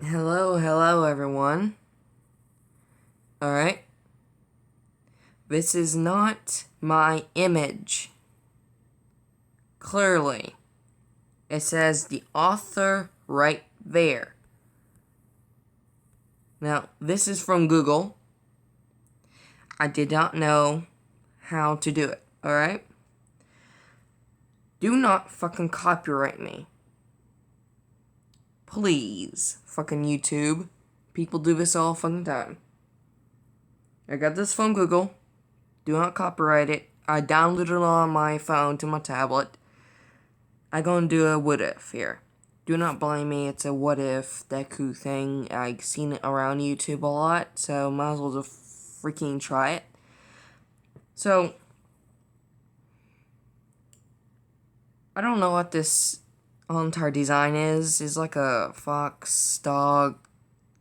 Hello everyone. Alright. This is not my image. Clearly. It says the author right there. Now, this is from Google. I did not know how to do it. Alright? Do not fucking copyright me. Please. Fucking YouTube. People do this all fucking time. I got this from Google. Do not copyright it. I downloaded it on my phone to my tablet. I'm gonna do a what if here. Do not blame me, it's a what if doku thing. I've seen it around YouTube a lot, so might as well just freaking try it. So, I don't know what this entire design is. It's like a fox, dog,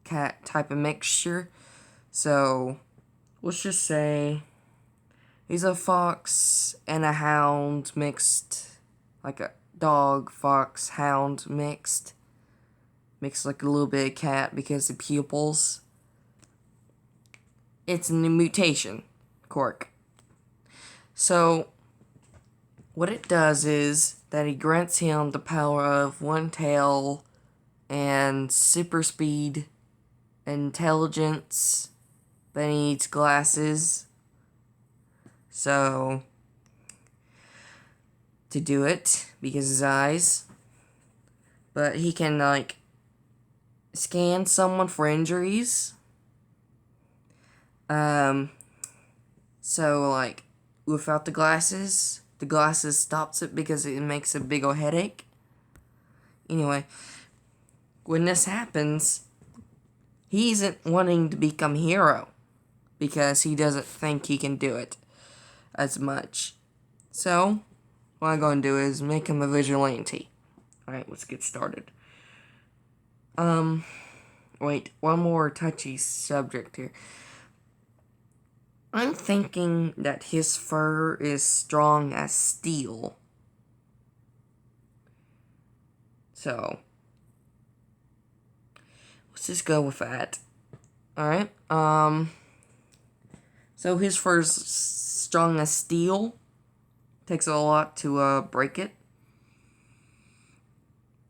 cat type of mixture. So, let's just say he's a fox and a hound mixed, like a dog, fox, hound mixed like a little bit of cat because the pupils. It's a mutation quirk. So, what it does is that it grants him the power of one tail and super speed, intelligence, but he needs glasses. So, to do it, because his eyes. But he can, like, scan someone for injuries. So, like, without the glasses stops it because it makes a big ol' headache. Anyway, when this happens, he isn't wanting to become hero because he doesn't think he can do it as much. So, what I'm going to do is make him a vigilante. Alright, let's get started. Wait, one more touchy subject here. I'm thinking that his fur is strong as steel. So, let's just go with that. Alright, so his fur's strong as steel. Takes a lot to, break it.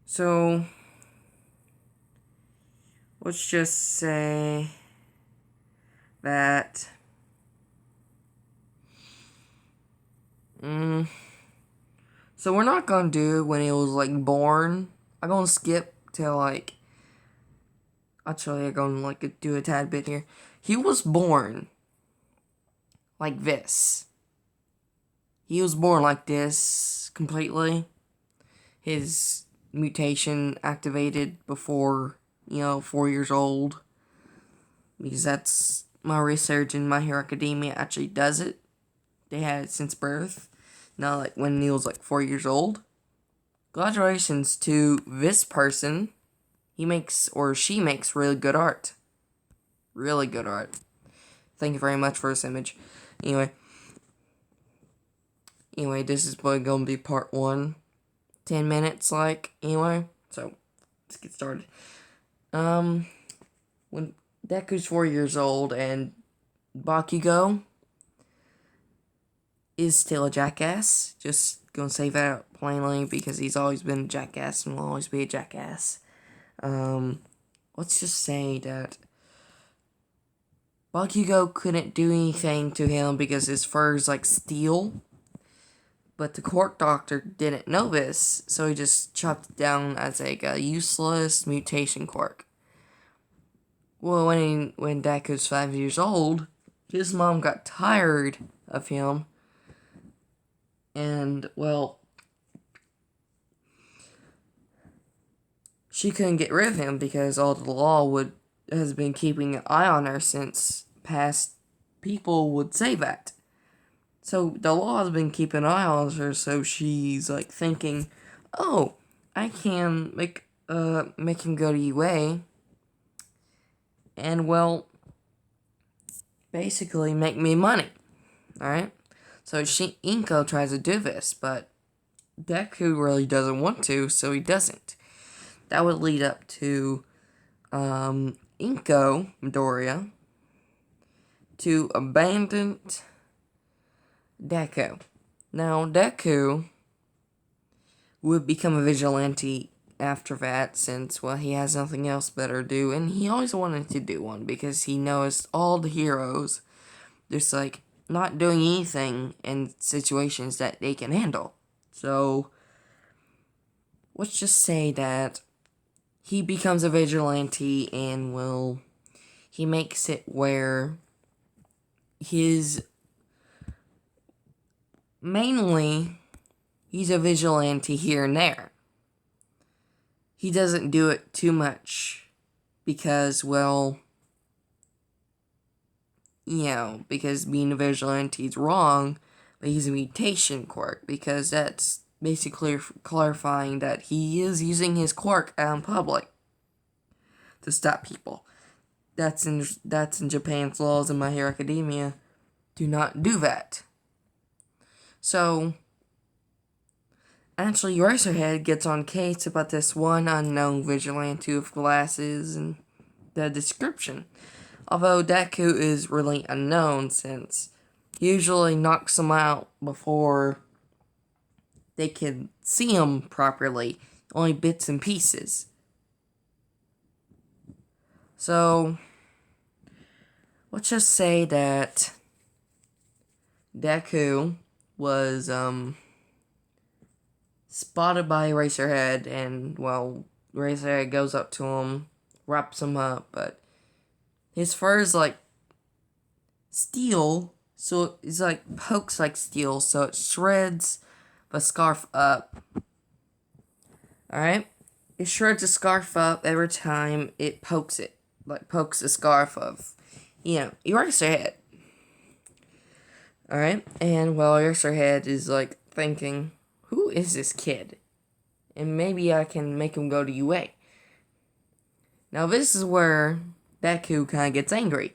So, let's just say that so we're not gonna do when he was like born. I'm gonna skip to like actually I'm gonna like do a tad bit here. He was born like this. He was born like this completely. His mutation activated before, 4 years old. Because that's my research in My Hero Academia actually does it. They had it since birth. Not like when he was like 4 years old. Congratulations to this person. He makes, or she makes, really good art. Really good art. Thank you very much for this image. Anyway, this is probably going to be part 1. 10 minutes, anyway. So, let's get started. When Deku's 4 years old and Bakugo is still a jackass. Just gonna say that out plainly because he's always been a jackass and will always be a jackass. Let's just say that Bakugo couldn't do anything to him because his fur is like steel. But the court doctor didn't know this, so he just chopped it down as like a useless mutation quirk. Well, when Deku's 5 years old, his mom got tired of him. And, well, she couldn't get rid of him because all the law has been keeping an eye on her since past people would say that. So the law has been keeping an eye on her, so she's like thinking, oh, I can make him go to UA and, well, basically make me money. Alright? So Inko tries to do this, but Deku really doesn't want to, so he doesn't. That would lead up to Inko Midoriya to abandon Deku. Now, Deku would become a vigilante after that, since, well, he has nothing else better to do, and he always wanted to do one, because he knows all the heroes just, like, not doing anything in situations that they can handle. So, let's just say that he becomes a vigilante, and, well, he makes it where mainly, he's a vigilante here and there. He doesn't do it too much because, well, because being a vigilante is wrong, but he's a mutation quirk, because that's basically clarifying that he is using his quirk out in public to stop people. That's in Japan's laws, and My Hero Academia do not do that. So, actually, Eraserhead gets on case about this one unknown vigilante with glasses and the description. Although Deku is really unknown, since he usually knocks them out before they can see him properly, only bits and pieces. So, let's just say that Deku was, spotted by Eraserhead, and, well, Eraserhead goes up to him, wraps him up, but his fur is like steel, so it's like pokes like steel, so it shreds the scarf up. Alright? It shreds the scarf up every time it pokes it. Like, pokes the scarf of, Eraserhead. Alright? And, well, Eraserhead is, like, thinking, who is this kid? And maybe I can make him go to UA. Now, this is where Deku kind of gets angry,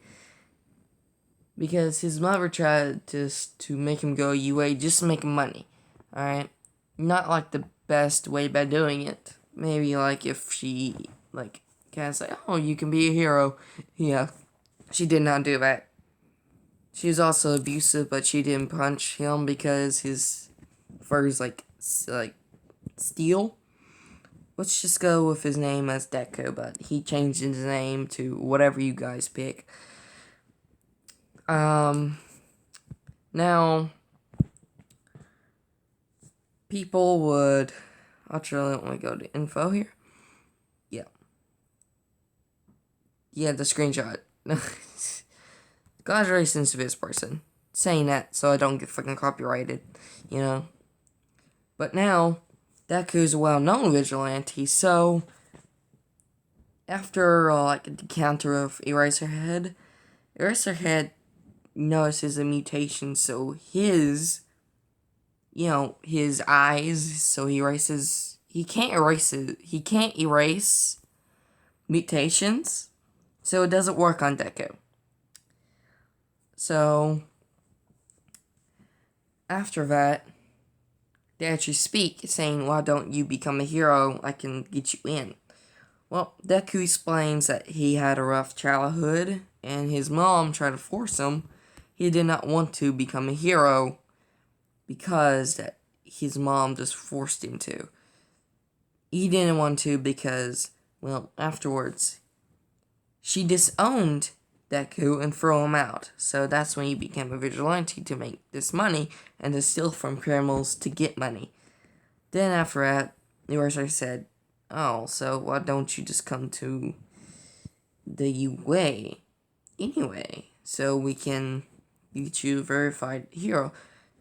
because his mother tried to make him go UA just to make money. Alright? Not like the best way by doing it. Maybe like if she like kind of say, oh, you can be a hero. Yeah, she did not do that. She was also abusive, but she didn't punch him because his fur is like steel. Let's just go with his name as Deku, but he changed his name to whatever you guys pick. Now, people would, actually, let me go to info here. Yeah, the screenshot. God's very sensitive to this person. Saying that so I don't get fucking copyrighted, But now, Deku's a well-known vigilante, so after, a encounter of Eraserhead notices a mutation, so his eyes, so he can't erase mutations, so it doesn't work on Deku. So, after that, they actually speak, saying, why don't you become a hero? I can get you in. Well, Deku explains that he had a rough childhood, and his mom tried to force him. He did not want to become a hero because his mom just forced him to. He didn't want to because, well, afterwards, she disowned Deku and threw him out. So that's when he became a vigilante, to make this money and to steal from criminals to get money. Then after that, Eraser said, oh, so why don't you just come to the UA anyway, so we can get you a verified hero.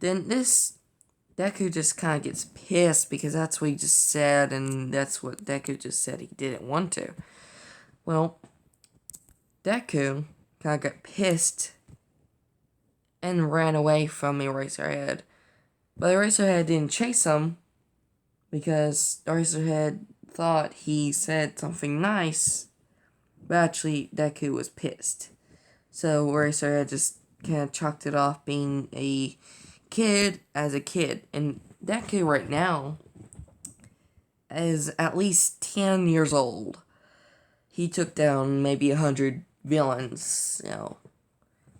Then Deku just kind of gets pissed, because that's what he just said, and that's what Deku just said he didn't want to. Well, Deku kind of got pissed and ran away from Eraserhead. But Eraserhead didn't chase him, because Eraserhead thought he said something nice, but actually Deku was pissed. So Eraserhead just kind of chalked it off being a kid as a kid. And Deku right now is at least 10 years old. he took down maybe 100 villains,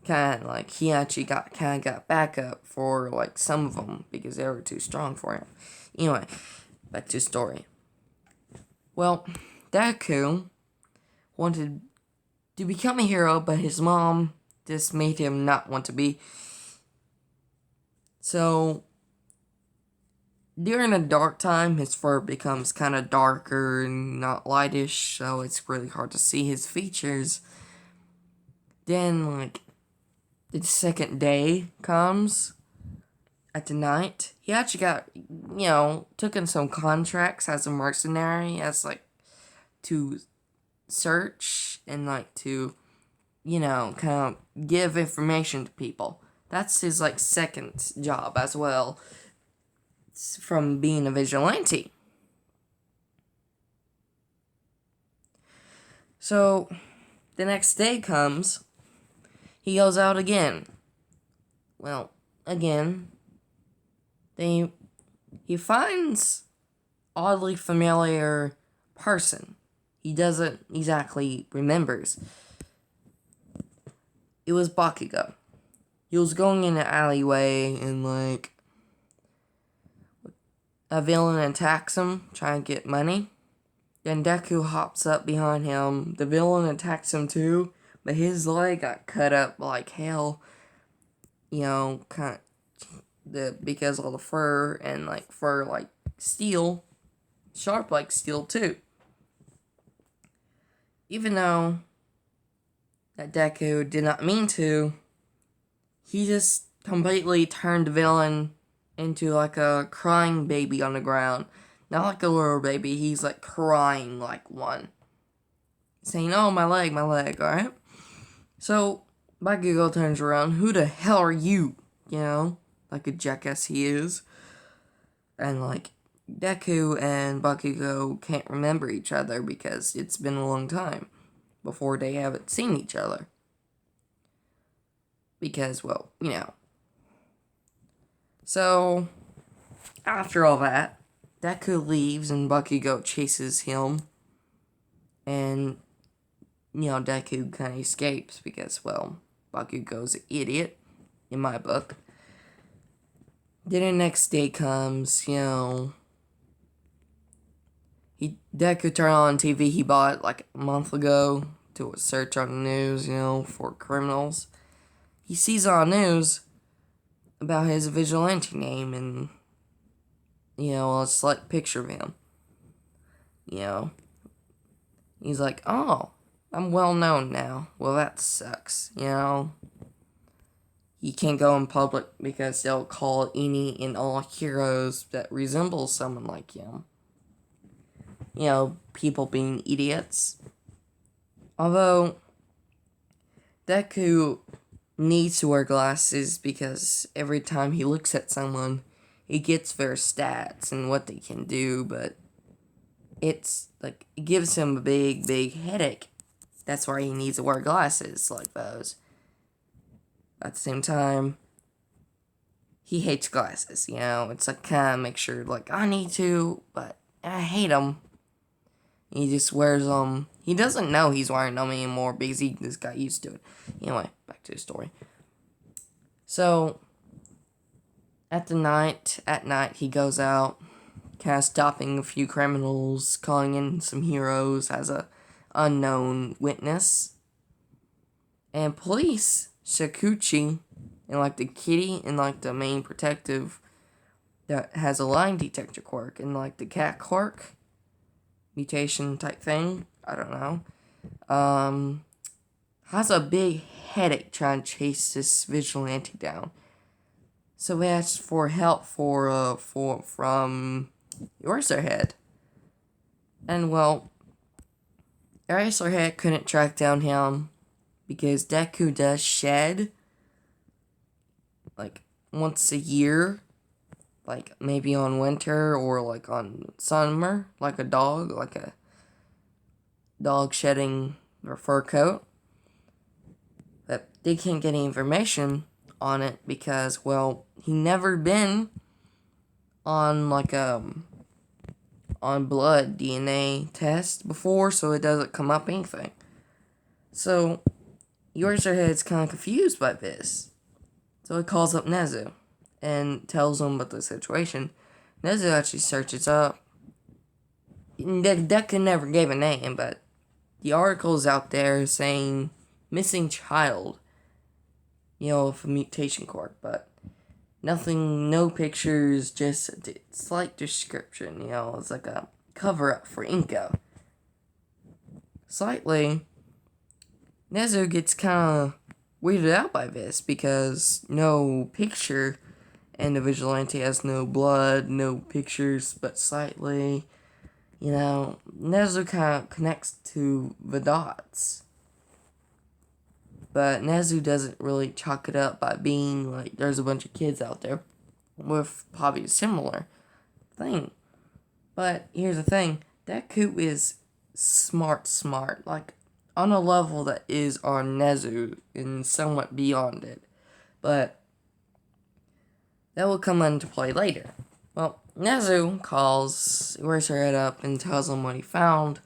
kind of like he actually got backup for like some of them because they were too strong for him. Anyway, back to the story. Well, Deku wanted to become a hero, but his mom just made him not want to be. So, during a dark time, his fur becomes kind of darker and not lightish, so it's really hard to see his features. Then, like, the second day comes at the night. He actually got, took in some contracts as a mercenary, as, like, to search and, like, to, kind of give information to people. That's his, like, second job as well, from being a vigilante. So, the next day comes, he goes out again. Well, again, he finds oddly familiar person. He doesn't exactly remembers. It was Bakugo. He was going in an alleyway and like a villain attacks him, trying to get money. Then Deku hops up behind him. The villain attacks him too, but his leg got cut up like hell. Because of the fur and like fur like steel, sharp like steel too. Even though that Deku did not mean to, he just completely turned the villain into like a crying baby on the ground. Not like a little baby, he's like crying like one. Saying, "Oh, my leg, alright?" So, Bakugo turns around, "Who the hell are you?" Like a jackass he is. And like, Deku and Bakugo can't remember each other because it's been a long time before they haven't seen each other. Because, well, So, after all that, Deku leaves and Bakugo chases him. And, Deku kind of escapes because, well, Bakugo's an idiot, in my book. Then the next day comes, Deku turned on TV he bought like a month ago to search on the news, for criminals. He sees on the news about his vigilante name and, a select picture of him. He's like, "Oh, I'm well known now." Well, that sucks, He can't go in public because they'll call any and all heroes that resemble someone like him. People being idiots. Although, Deku needs to wear glasses because every time he looks at someone, he gets their stats and what they can do, but it's like, it gives him a big, big headache. That's why he needs to wear glasses like those. At the same time, he hates glasses, It's like, kind of make sure, like, I need to, but I hate them. He just wears them. He doesn't know he's wearing them anymore because he just got used to it. Anyway, back to the story. So, at night, he goes out, kind of stopping a few criminals, calling in some heroes as a unknown witness. And police, Shakuchi, and like the kitty, and like the main protective that has a lie detector quirk, and like the cat quirk, mutation type thing, I don't know, has a big headache trying to chase this vigilante down. So he asks for help from Eraserhead. And well, Eraserhead couldn't track down him because Deku does shed like once a year, like maybe on winter or like on summer, like a dog shedding their fur coat. But they can't get any information on it because, well, he never been on like on blood DNA test before, so it doesn't come up anything. So Eraserhead's kind of confused by this. So he calls up Nezu and tells him about the situation. Nezu actually searches up. Deku never gave a name, but the article's out there saying missing child, of a mutation quirk, but nothing, no pictures, just a slight description, it's like a cover-up for Inko. Slightly, Nezu gets kind of weirded out by this because no picture, and the vigilante has no blood, no pictures, but slightly, Nezu kind of connects to the dots. But Nezu doesn't really chalk it up by being like, there's a bunch of kids out there with probably a similar thing. But here's the thing, Deku is smart, like on a level that is on Nezu and somewhat beyond it. But that will come into play later. Well, Nezu calls Eraserhead up and tells him what he found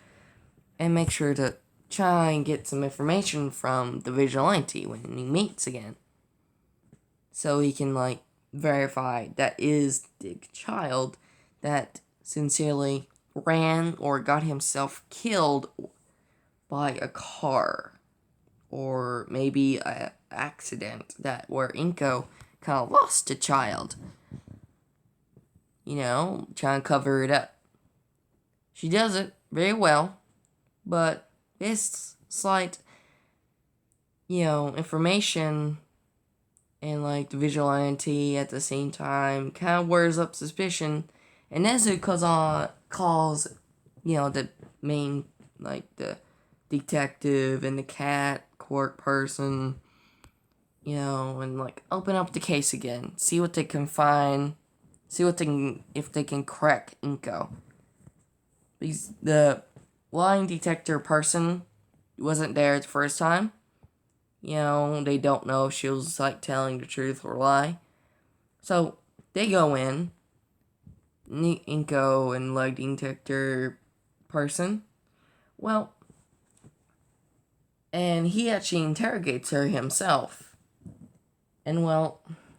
and makes sure to try and get some information from the vigilante when he meets again. So he can, verify that is the child that sincerely ran or got himself killed by a car. Or maybe an accident where Inko kind of lost a child. Trying to cover it up. She does it very well, but this slight, information and, the vigilante at the same time kind of whirs up suspicion. And Nezu calls, the main, the detective and the cat court person, and, open up the case again. See what they can find. See if they can crack Inko. Because the lying detector person wasn't there the first time. They don't know if she was, telling the truth or lie. So, they go in, Inko and lie detector person. Well, and he actually interrogates her himself. And,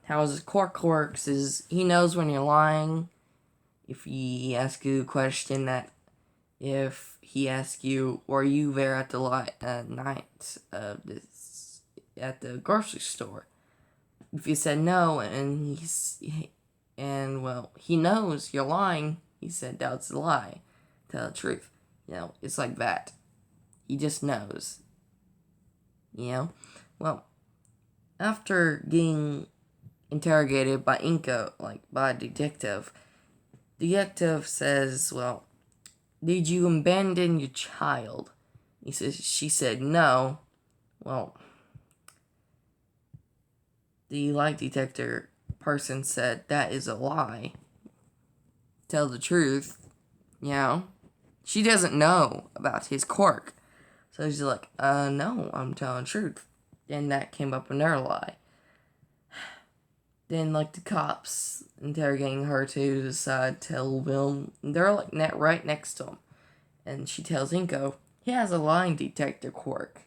how his quirk works is he knows when you're lying. If he asks you a question if he asks you, were you there at the night at the grocery store? If you said no, and he knows you're lying, he said that's a lie. Tell the truth. It's like that. He just knows. Well, after getting interrogated by Inko, by a detective says, well, did you abandon your child? She said no. Well, the lie detector person said that is a lie. Tell the truth. She doesn't know about his quirk. So she's like, no, I'm telling the truth. And that came up in her lie. Then, the cops interrogating her to decide, tell Will, they're, right next to him. And she tells Inko, he has a lying detector quirk.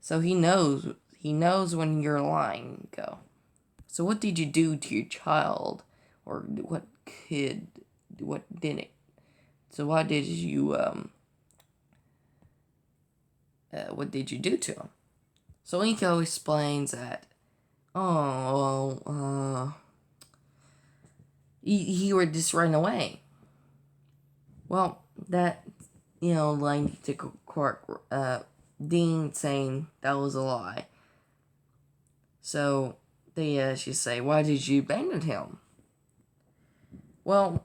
So he knows when you're lying, Inko. So what did you do to your child? Or what didn't? So what did you do to him? So Inko explains that, he would just run away. Well, that, lying detector quirk, Dean saying that was a lie. So she say, why did you abandon him? Well,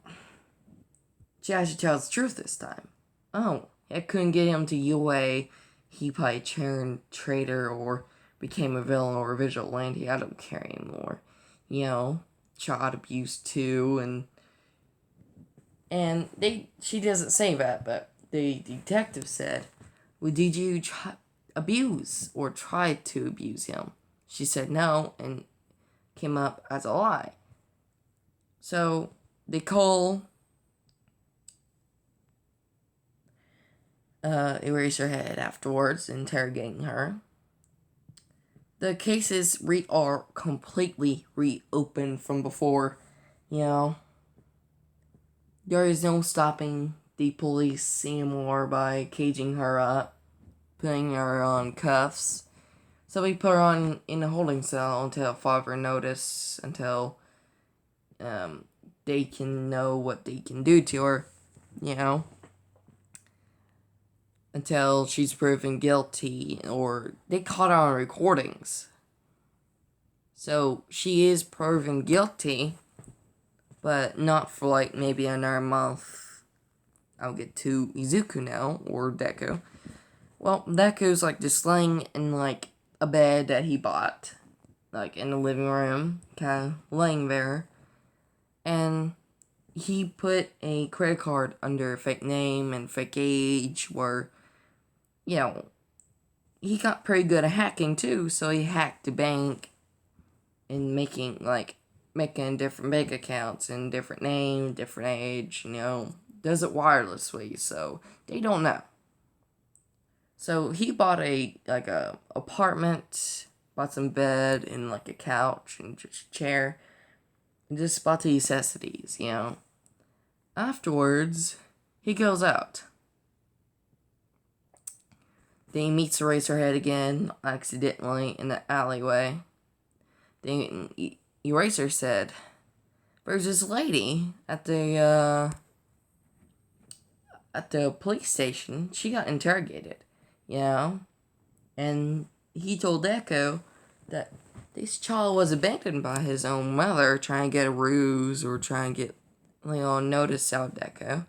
she actually tells the truth this time. Oh, I couldn't get him to UA. He probably turned traitor or became a villain or a vigilante. I don't care anymore. Child abuse too, and she doesn't say that, but the detective said, well, did you abuse or try to abuse him? She said no, and came up as a lie. So they call Eraserhead afterwards, interrogating her. The cases are completely reopened from before. You know, there is no stopping the police anymore by caging her up, putting her on cuffs. So we put her on in a holding cell until further notice, until they can know what they can do to her, you know, until she's proven guilty or they caught her on recordings. So she is proven guilty, but not for like maybe another month. I'll get to Izuku now, or Deku. Well, Deku's like just laying in like a bed that he bought, like in the living room, kind of laying there. And he put a credit card under a fake name and fake age where, you know, he got pretty good at hacking too, so he hacked the bank and making different bank accounts and different name, different age, you know, does it wirelessly, so they don't know. So he bought a apartment, bought some bed and like a couch and just a chair, and just bought the necessities, you know. Afterwards, he goes out. Then he meets Eraserhead again, accidentally, in the alleyway. Then Eraser said, "There's this lady at the police station. She got interrogated, you know." And he told Deku that this child was abandoned by his own mother, trying to get a ruse or trying to get, you know, notice out Deku.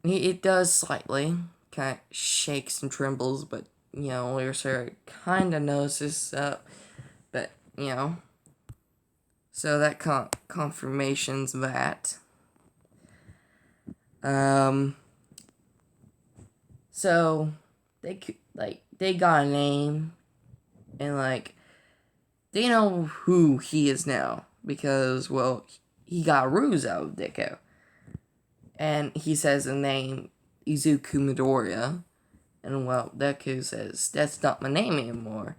It does slightly, kind of shakes and trembles, but, you know, Eraser kind of knows this up, but, you know. So that confirmations that. So they got a name, and like they know who he is now because, well, he got ruse out of Deku, and he says the name Izuku Midoriya, and well, Deku says that's not my name anymore.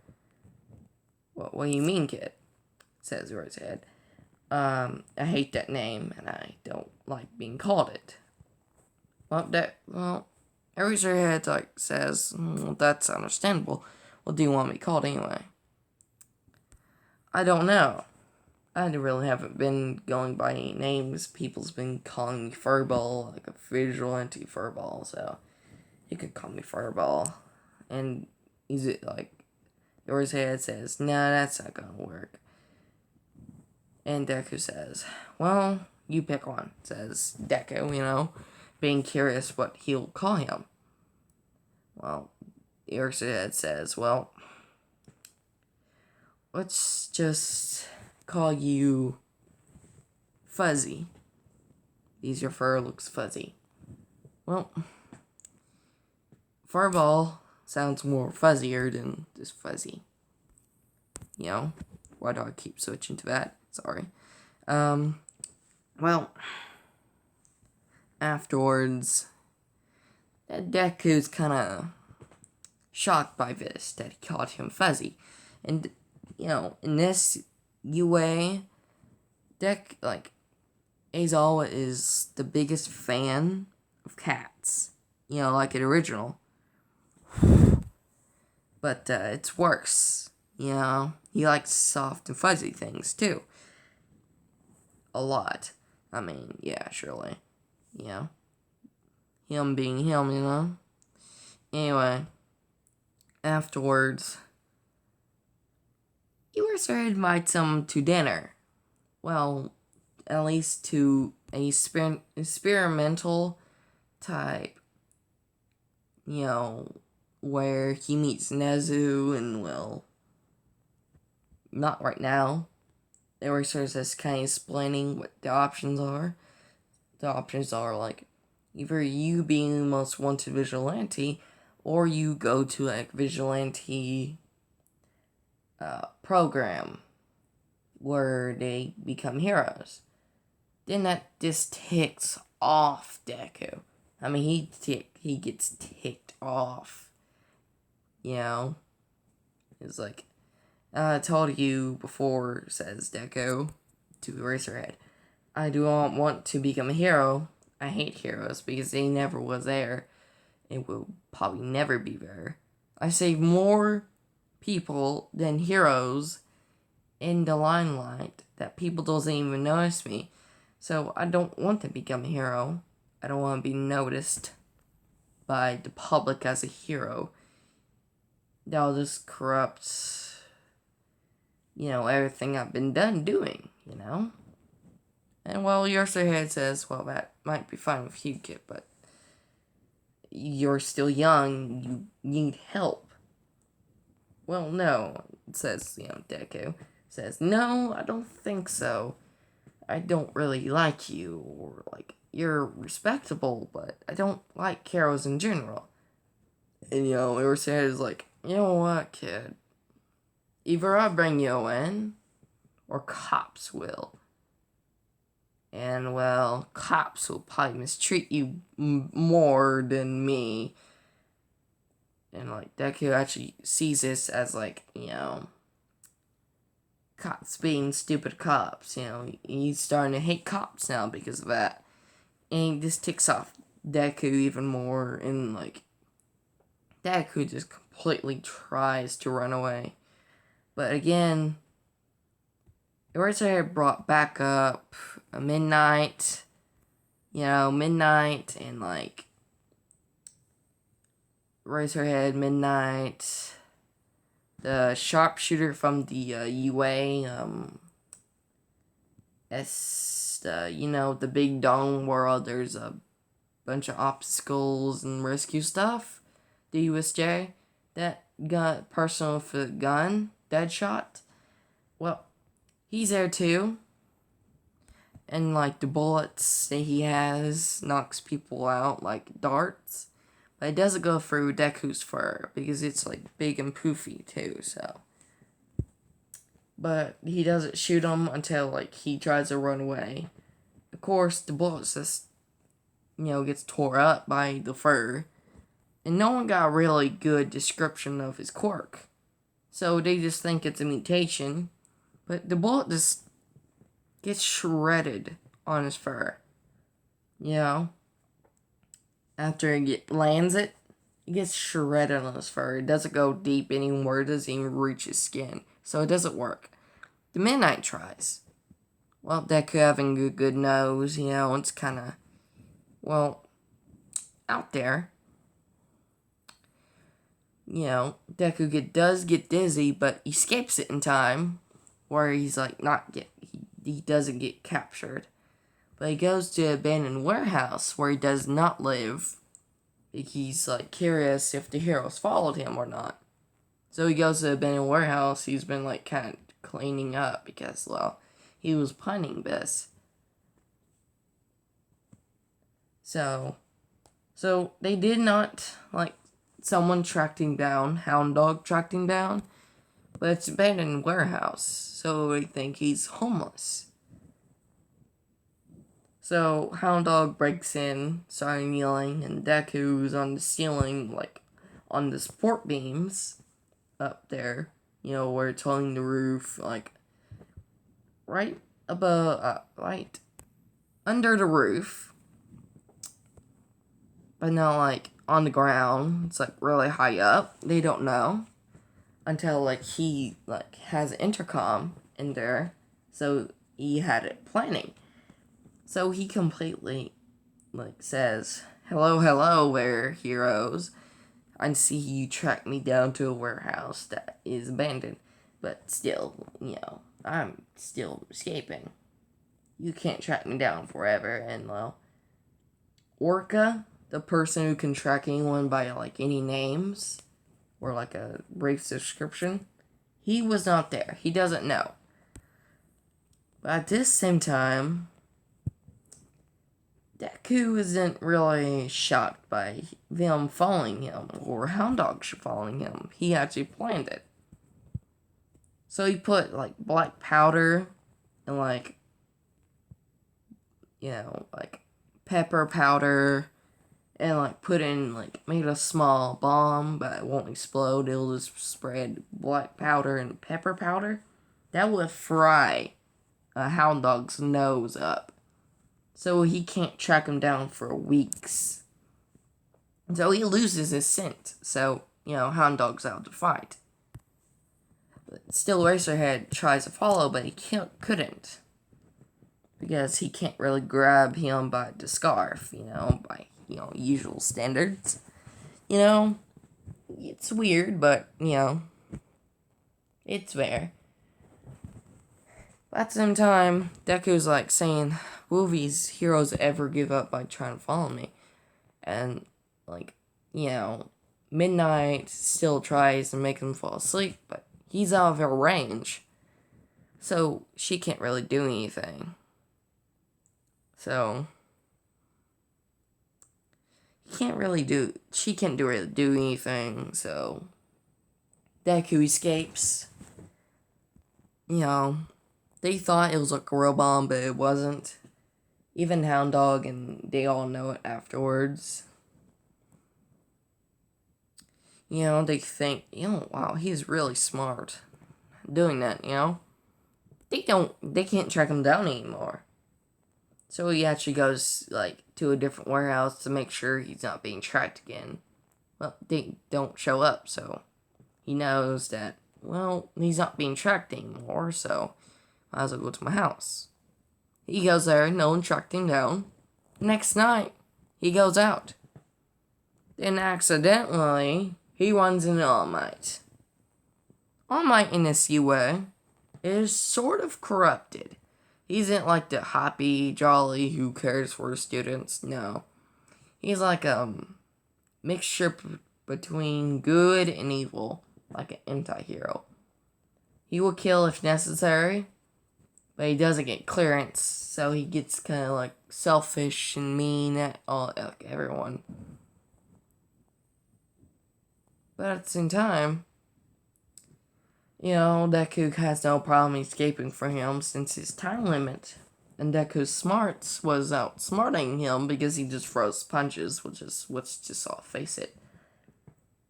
What do you mean, kid? Says Rosehead. I hate that name, and I don't like being called it. Eraserhead says, that's understandable. What do you want me called anyway? I don't know. I really haven't been going by any names. People's been calling me Furball, like a vigilante Furball, so you could call me Furball. And Eraserhead says, nah, that's not gonna work. And Deku says, well, you pick one, says Deku, you know, being curious what he'll call him. Well, Eraserhead says, well, let's just call you Fuzzy. Because your fur looks fuzzy. Well, Furball sounds more fuzzier than just fuzzy. You know, why do I keep switching to that? Sorry. Well, afterwards, Deku's kind of shocked by this, that he called him Fuzzy. And, you know, in this UA, Aizawa is the biggest fan of cats. You know, like an original. But it's worse. You know, he likes soft and fuzzy things, too. A lot. I mean, yeah, surely. You know. Him being him, you know. Anyway. Afterwards, Eraser invites him to dinner. Well, at least to a experimental type, you know, where he meets Nezu and, well, not right now. Eraser is kind of explaining what the options are. The options are, like, either you being the most wanted vigilante, or you go to, like, vigilante program where they become heroes. Then that just ticks off Deku. I mean, he gets ticked off. You know, it's like I told you before, says Deku to Eraserhead. I do not want to become a hero. I hate heroes because they never was there and will probably never be there. I save more people than heroes in the limelight that people doesn't even notice me. So I don't want to become a hero. I don't want to be noticed by the public as a hero. That'll just corrupt, everything I've been doing. And well, Eraserhead says, well, that might be fine with you, kid, but you're still young, you need help. Well, no, says, Deku. Says, no, I don't think so. I don't really like you, or, you're respectable, but I don't like heroes in general. And, Eraserhead is like, you know what, kid? Either I bring you in, or cops will. And, well, cops will probably mistreat you more than me. And, Deku actually sees this as, cops being stupid cops. He's starting to hate cops now because of that. And this ticks off Deku even more. And, Deku just completely tries to run away. But again, Eraserhead brought back up a Midnight, Midnight and Eraserhead, Midnight, the sharpshooter from the UA, the big dome world. There's a bunch of obstacles and rescue stuff. The USJ, that got personal for the gun, Deadshot. Well, he's there too. And the bullets that he has knocks people out like darts. But it doesn't go through Deku's fur because it's big and poofy too, so. But he doesn't shoot him until he tries to run away. Of course, the bullets just gets tore up by the fur. And no one got a really good description of his quirk. So they just think it's a mutation. But the bullet just gets shredded on his fur. After it lands it gets shredded on his fur. It doesn't go deep anymore. It doesn't even reach his skin. So it doesn't work. The Midnight tries. Well, Deku having a good nose, it's kind of, out there. Deku does get dizzy, but escapes it in time, where he's he doesn't get captured. But he goes to an abandoned warehouse where he does not live. He's curious if the heroes followed him or not. So he goes to the abandoned warehouse. He's been kind of cleaning up because, he was planning this. So they did not, someone tracked him down, Hound Dog tracked him down, but it's an abandoned warehouse, so they think he's homeless. So Hound Dog breaks in, starting yelling, and Deku's on the ceiling, on the support beams up there, where it's holding the roof, right above, right under the roof, but not on the ground. It's really high up. They don't know until he has an intercom in there, so he had it planning. So he completely says, hello there, heroes. I see you tracked me down to a warehouse that is abandoned, but still, I'm still escaping. You can't track me down forever. And Orca, the person who can track anyone by any names or a brief description, he was not there. He doesn't know. But at this same time, Deku isn't really shocked by them following him or Hound Dog following him. He actually planned it. So he put black powder and pepper powder and like put in like made a small bomb, but it won't explode. It'll just spread black powder and pepper powder. That will fry a hound dog's nose up, so he can't track him down for weeks. So he loses his scent. So hound dog's out to fight. But still, Racerhead tries to follow, but he couldn't. Because he can't really grab him by the scarf, by, usual standards. It's weird, but, it's there. But at the same time, Deku's like saying, will these heroes ever give up by trying to follow me? And, like, Midnight still tries to make him fall asleep, but he's out of her range. So, she can't really do anything. So, she can't really do anything, so Deku escapes. They thought it was like a real bomb, but it wasn't. Even Hound Dog, and they all know it afterwards. They think, wow, he's really smart doing that, They can't track him down anymore. So he actually goes, like, to a different warehouse to make sure he's not being tracked again. Well, they don't show up, so he knows that, well, he's not being tracked anymore, so might as well go to my house. He goes there, no one tracked him down. Next night, he goes out. Then accidentally, he runs into All Might. All Might in this UA is sort of corrupted. He isn't like the happy, jolly, who cares for students. No. He's like a mixture between good and evil. Like an anti-hero. He will kill if necessary. But he doesn't get clearance. So he gets kind of like selfish and mean at everyone. But at the same time, Deku has no problem escaping from him since his time limit. And Deku's smarts was outsmarting him because he just throws punches, which is, let's just all face it.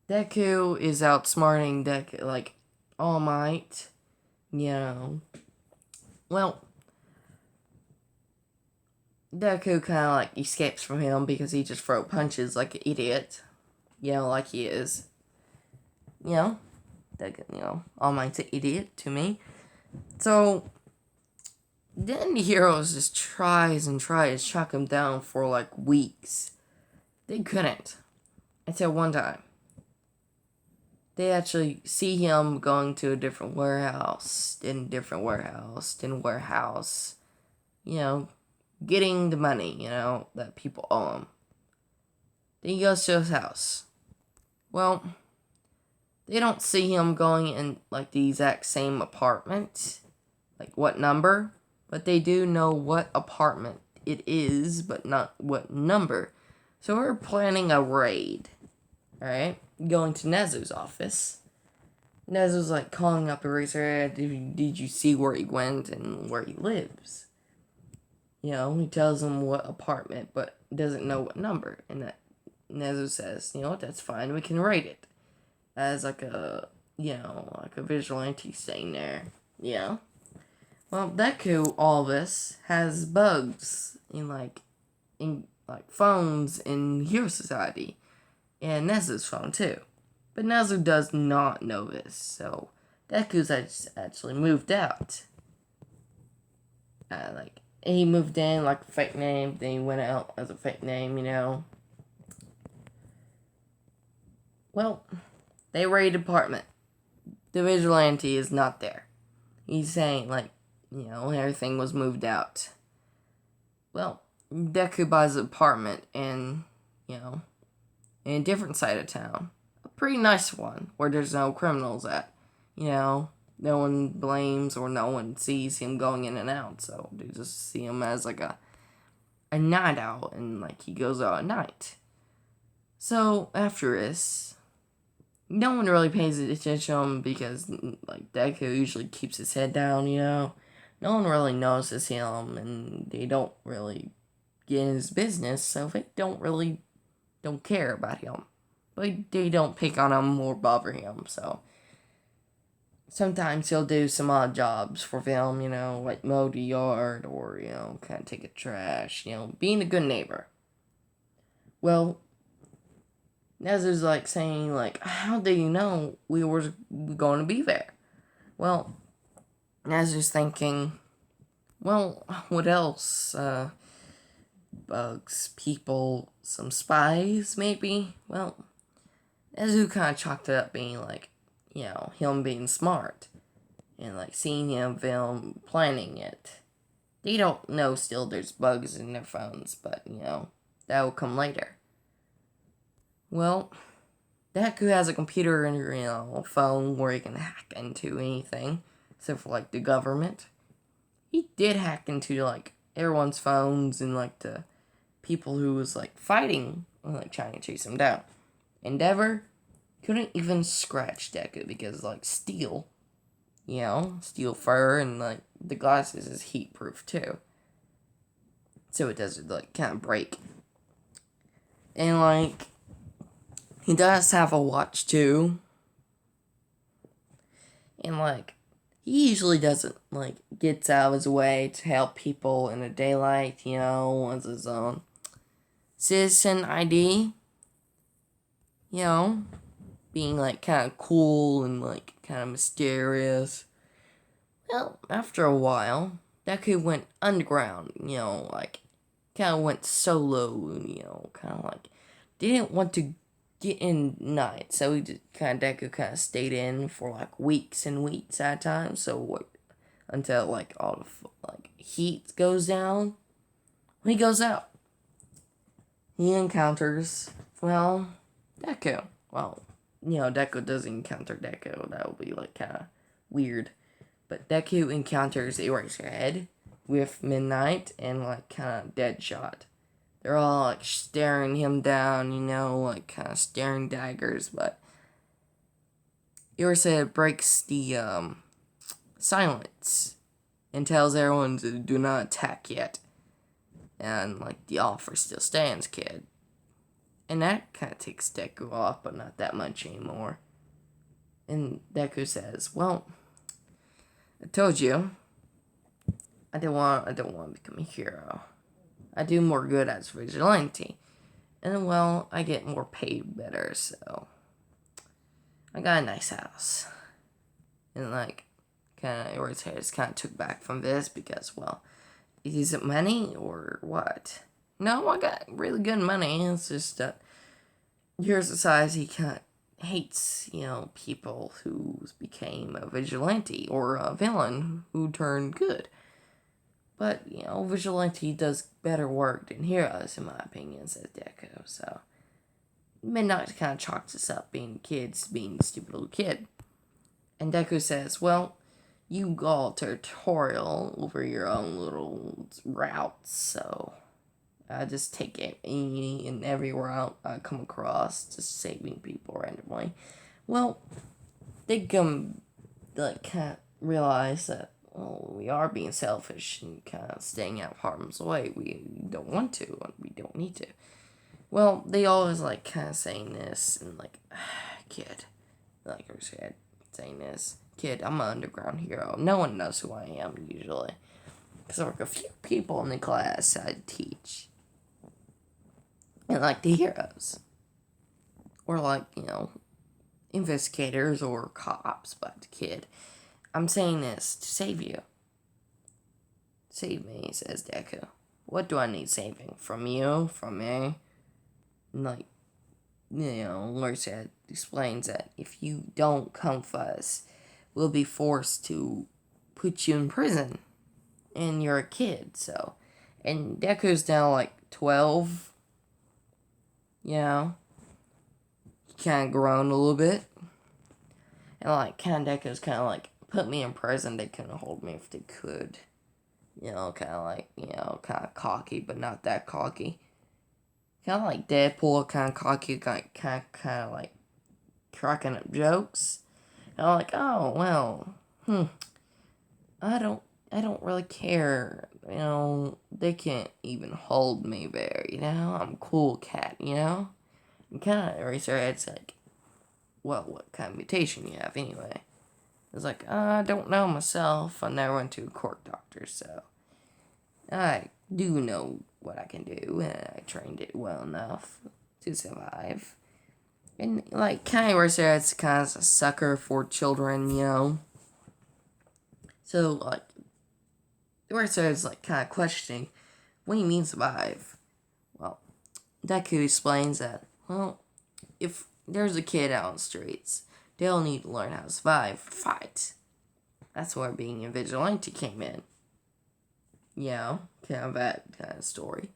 Deku is outsmarting Deku, like, All Might, Well, Deku kind of, like, escapes from him because he just throws punches like an idiot. Like he is. All Might's an idiot to me. So, then the heroes just tries to track him down for like weeks. They couldn't. Until one time. They actually see him going to a different warehouse, then different warehouse, then warehouse. Getting the money, that people owe him. Then he goes to his house. Well, they don't see him going in, like, the exact same apartment. Like, what number. But they do know what apartment it is, but not what number. So we're planning a raid. Alright? Going to Nezu's office. Nezu's, like, calling up Eraserhead. Did you see where he went and where he lives? He tells him what apartment, but doesn't know what number. And that Nezu says, that's fine. We can raid it. As like a, like a vigilante staying there. Well, Deku, all this, has bugs in phones in Hero Society. And Nezu's phone, too. But Nezu does not know this, so Deku's actually moved out. He moved in like a fake name, then he went out as a fake name, Well, they raid apartment. The vigilante is not there. He's saying, everything was moved out. Well, Deku buys an apartment in a different side of town. A pretty nice one, where there's no criminals at. No one blames or no one sees him going in and out, so they just see him as, like, a night owl, and, he goes out at night. So, after this, no one really pays attention to him because, Deku usually keeps his head down, No one really notices him, and they don't really get in his business, so they don't really don't care about him. But they don't pick on him or bother him, so sometimes he'll do some odd jobs for them, like mow the yard or, kind of take a trash, being a good neighbor. Well, Nezu's like saying, like, how do you know we were going to be there? Well, Nezu's thinking, well, what else? Bugs, people, some spies, maybe? Well, Nezu kind of chalked it up being like, him being smart. And like seeing him film planning it. They don't know still there's bugs in their phones, but that will come later. Well, Deku has a computer and phone where he can hack into anything, except for like the government. He did hack into like everyone's phones and like the people who was like fighting, like trying to chase him down. Endeavor couldn't even scratch Deku because like steel fur, and like the glasses is heat proof too. So it doesn't like kind of break. And like he does have a watch too. And like he usually doesn't like gets out of his way to help people in the daylight, wants his own citizen ID. Being like kind of cool and like kind of mysterious. Well, after a while, Deku went underground, like kind of went solo, kind of like didn't want to get in night, so he just Deku kind of stayed in for like weeks and weeks at a time, so until like all the like heat goes down. When he goes out, he encounters Deku. Well, Deku does encounter Deku. That would be like kind of weird. But Deku encounters Eraserhead with Midnight and like kind of Deadshot. They're all like staring him down, like kind of staring daggers. But Eraserhead breaks the silence and tells everyone to do not attack yet. And like the offer still stands, kid. And that kind of takes Deku off, but not that much anymore. And Deku says, well, I told you, I don't want to become a hero. I do more good as vigilante. And well, I get more paid better, so I got a nice house. And like, kind of, Eraserhead kind of took back from this because, well, is it money or what? No, I got really good money. It's just that your society kind of hates, people who became a vigilante or a villain who turned good. But, vigilante does better work than heroes, in my opinion, says Deku. So, Midnight kind of chalks this up being kids, being a stupid little kid. And Deku says, well, you all territorial over your own little routes, so I just take any and every route I come across, just saving people randomly. Well, they kind of realize that, well, we are being selfish and kind of staying out of harm's way. We don't want to, and we don't need to. Well, they always like kind of saying this, and like, kid, like I said, saying this, kid, I'm an underground hero. No one knows who I am usually, because there were a few people in the class I teach. And like the heroes. Or like, investigators or cops, but kid, I'm saying this to save you. Save me, says Deku. What do I need saving? From you? From me? And like, Lurset explains that if you don't come for us, we'll be forced to put you in prison. And you're a kid, so. And Deku's now like 12. He kind of grown a little bit. And like, kind of Deku's kind of like, put me in prison, they couldn't hold me if they could. Kind of like, kind of cocky, but not that cocky. Kind of like Deadpool, kind of cocky, kind of like cracking up jokes. And I'm like, oh, well, I don't really care. They can't even hold me there, I'm a cool cat, kind of raised her head. It's like, well, what kind of mutation you have anyway? It's like, I don't know myself. I never went to a court doctor, so I do know what I can do, and I trained it well enough to survive. And, like, kind of raised her head. It's kind of a sucker for children, you know? So, like, the raised her head's, like, kind of questioning, what do you mean survive? Well, Deku explains that, well, if there's a kid out on the streets, they'll need to learn how to survive, fight. That's where being a vigilante came in. You know, kind of that kind of story.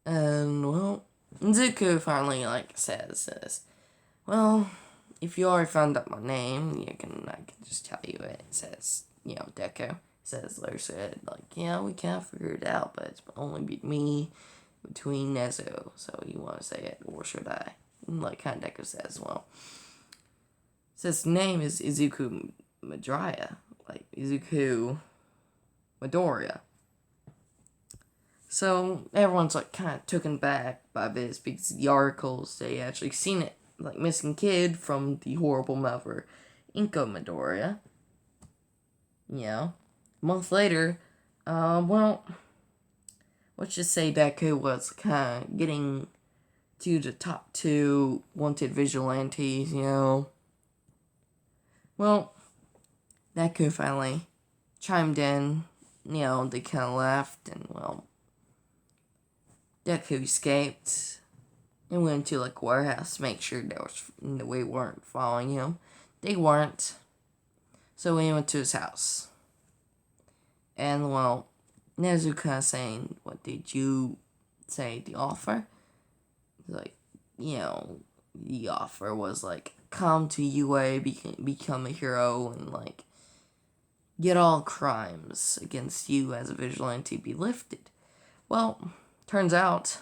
And, well, Zuko finally, like, says, well, if you already found out my name, I can just tell you it. It says, Deku. Says, Larry said, like, yeah, we can't figure it out, but it's only me between Nezu. So you want to say it, or should I? And, like, kind of Deku says, well, says the name is Izuku Midoriya. Like, Izuku Midoriya. So everyone's, like, kind of taken back by this because the articles, they actually seen it, like, missing kid from the horrible mother, Inko Midoriya. A month later, well, let's just say Deku was kind of getting to the top 2 wanted vigilantes, Well, Deku finally chimed in, they kind of left, and, well, Deku escaped and went to, like, a warehouse to make sure we weren't following him. They weren't. So we went to his house. And, well, Nezu kind of saying, what did you say, the offer? Like, the offer was, like, come to UA, become a hero, and, like, get all crimes against you as a vigilante be lifted. Well, turns out,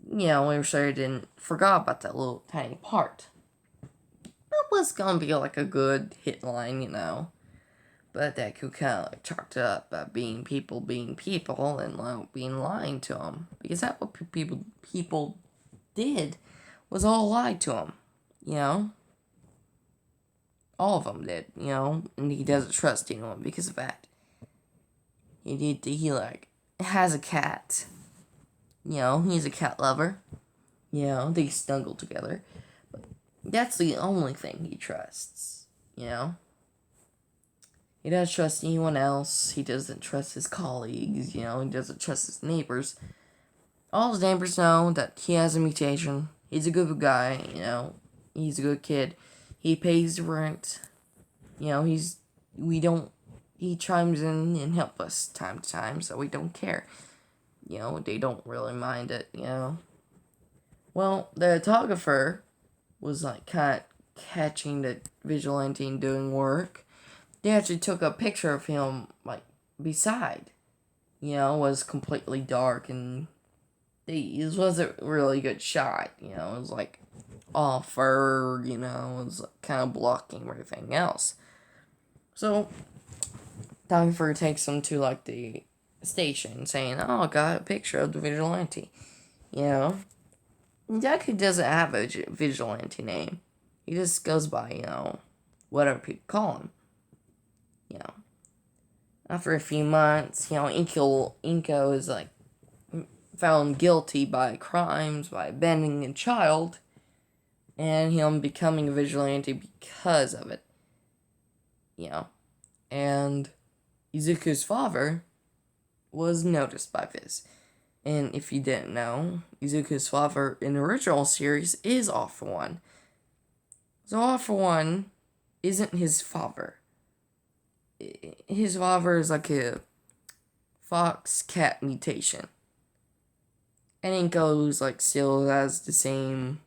we were sure didn't forgot about that little tiny part. That was gonna be, like, a good hit line, But Deku kind of, like, chalked it up about being people, and, like, being lying to him. Because that's what people did, was all lied to him, All of them did, and he doesn't trust anyone because of that. He like, has a cat. He's a cat lover. They snuggle together. But that's the only thing he trusts, He doesn't trust anyone else. He doesn't trust his colleagues, He doesn't trust his neighbors. All his neighbors know that he has a mutation. He's a good guy, He's a good kid. He pays rent. He chimes in and helps us time to time, so we don't care. They don't really mind it, Well, the photographer was, like, kind of catching the vigilante and doing work. They actually took a picture of him, like, beside. It was completely dark, and it wasn't a really good shot, It was, like, all fur, it was, like, kind of blocking everything else. So, photographer takes him to, like, the station, saying, oh, I got a picture of the vigilante, Deku doesn't have a vigilante name. He just goes by, whatever people call him. After a few months, Inko is, like, found guilty by crimes, by abandoning a child, and him becoming a vigilante because of it. And Izuku's father was noticed by this. And if you didn't know, Izuku's father in the original series is All For One. So All For One isn't his father. His father is like a fox cat mutation. And Inko's, like, still has the same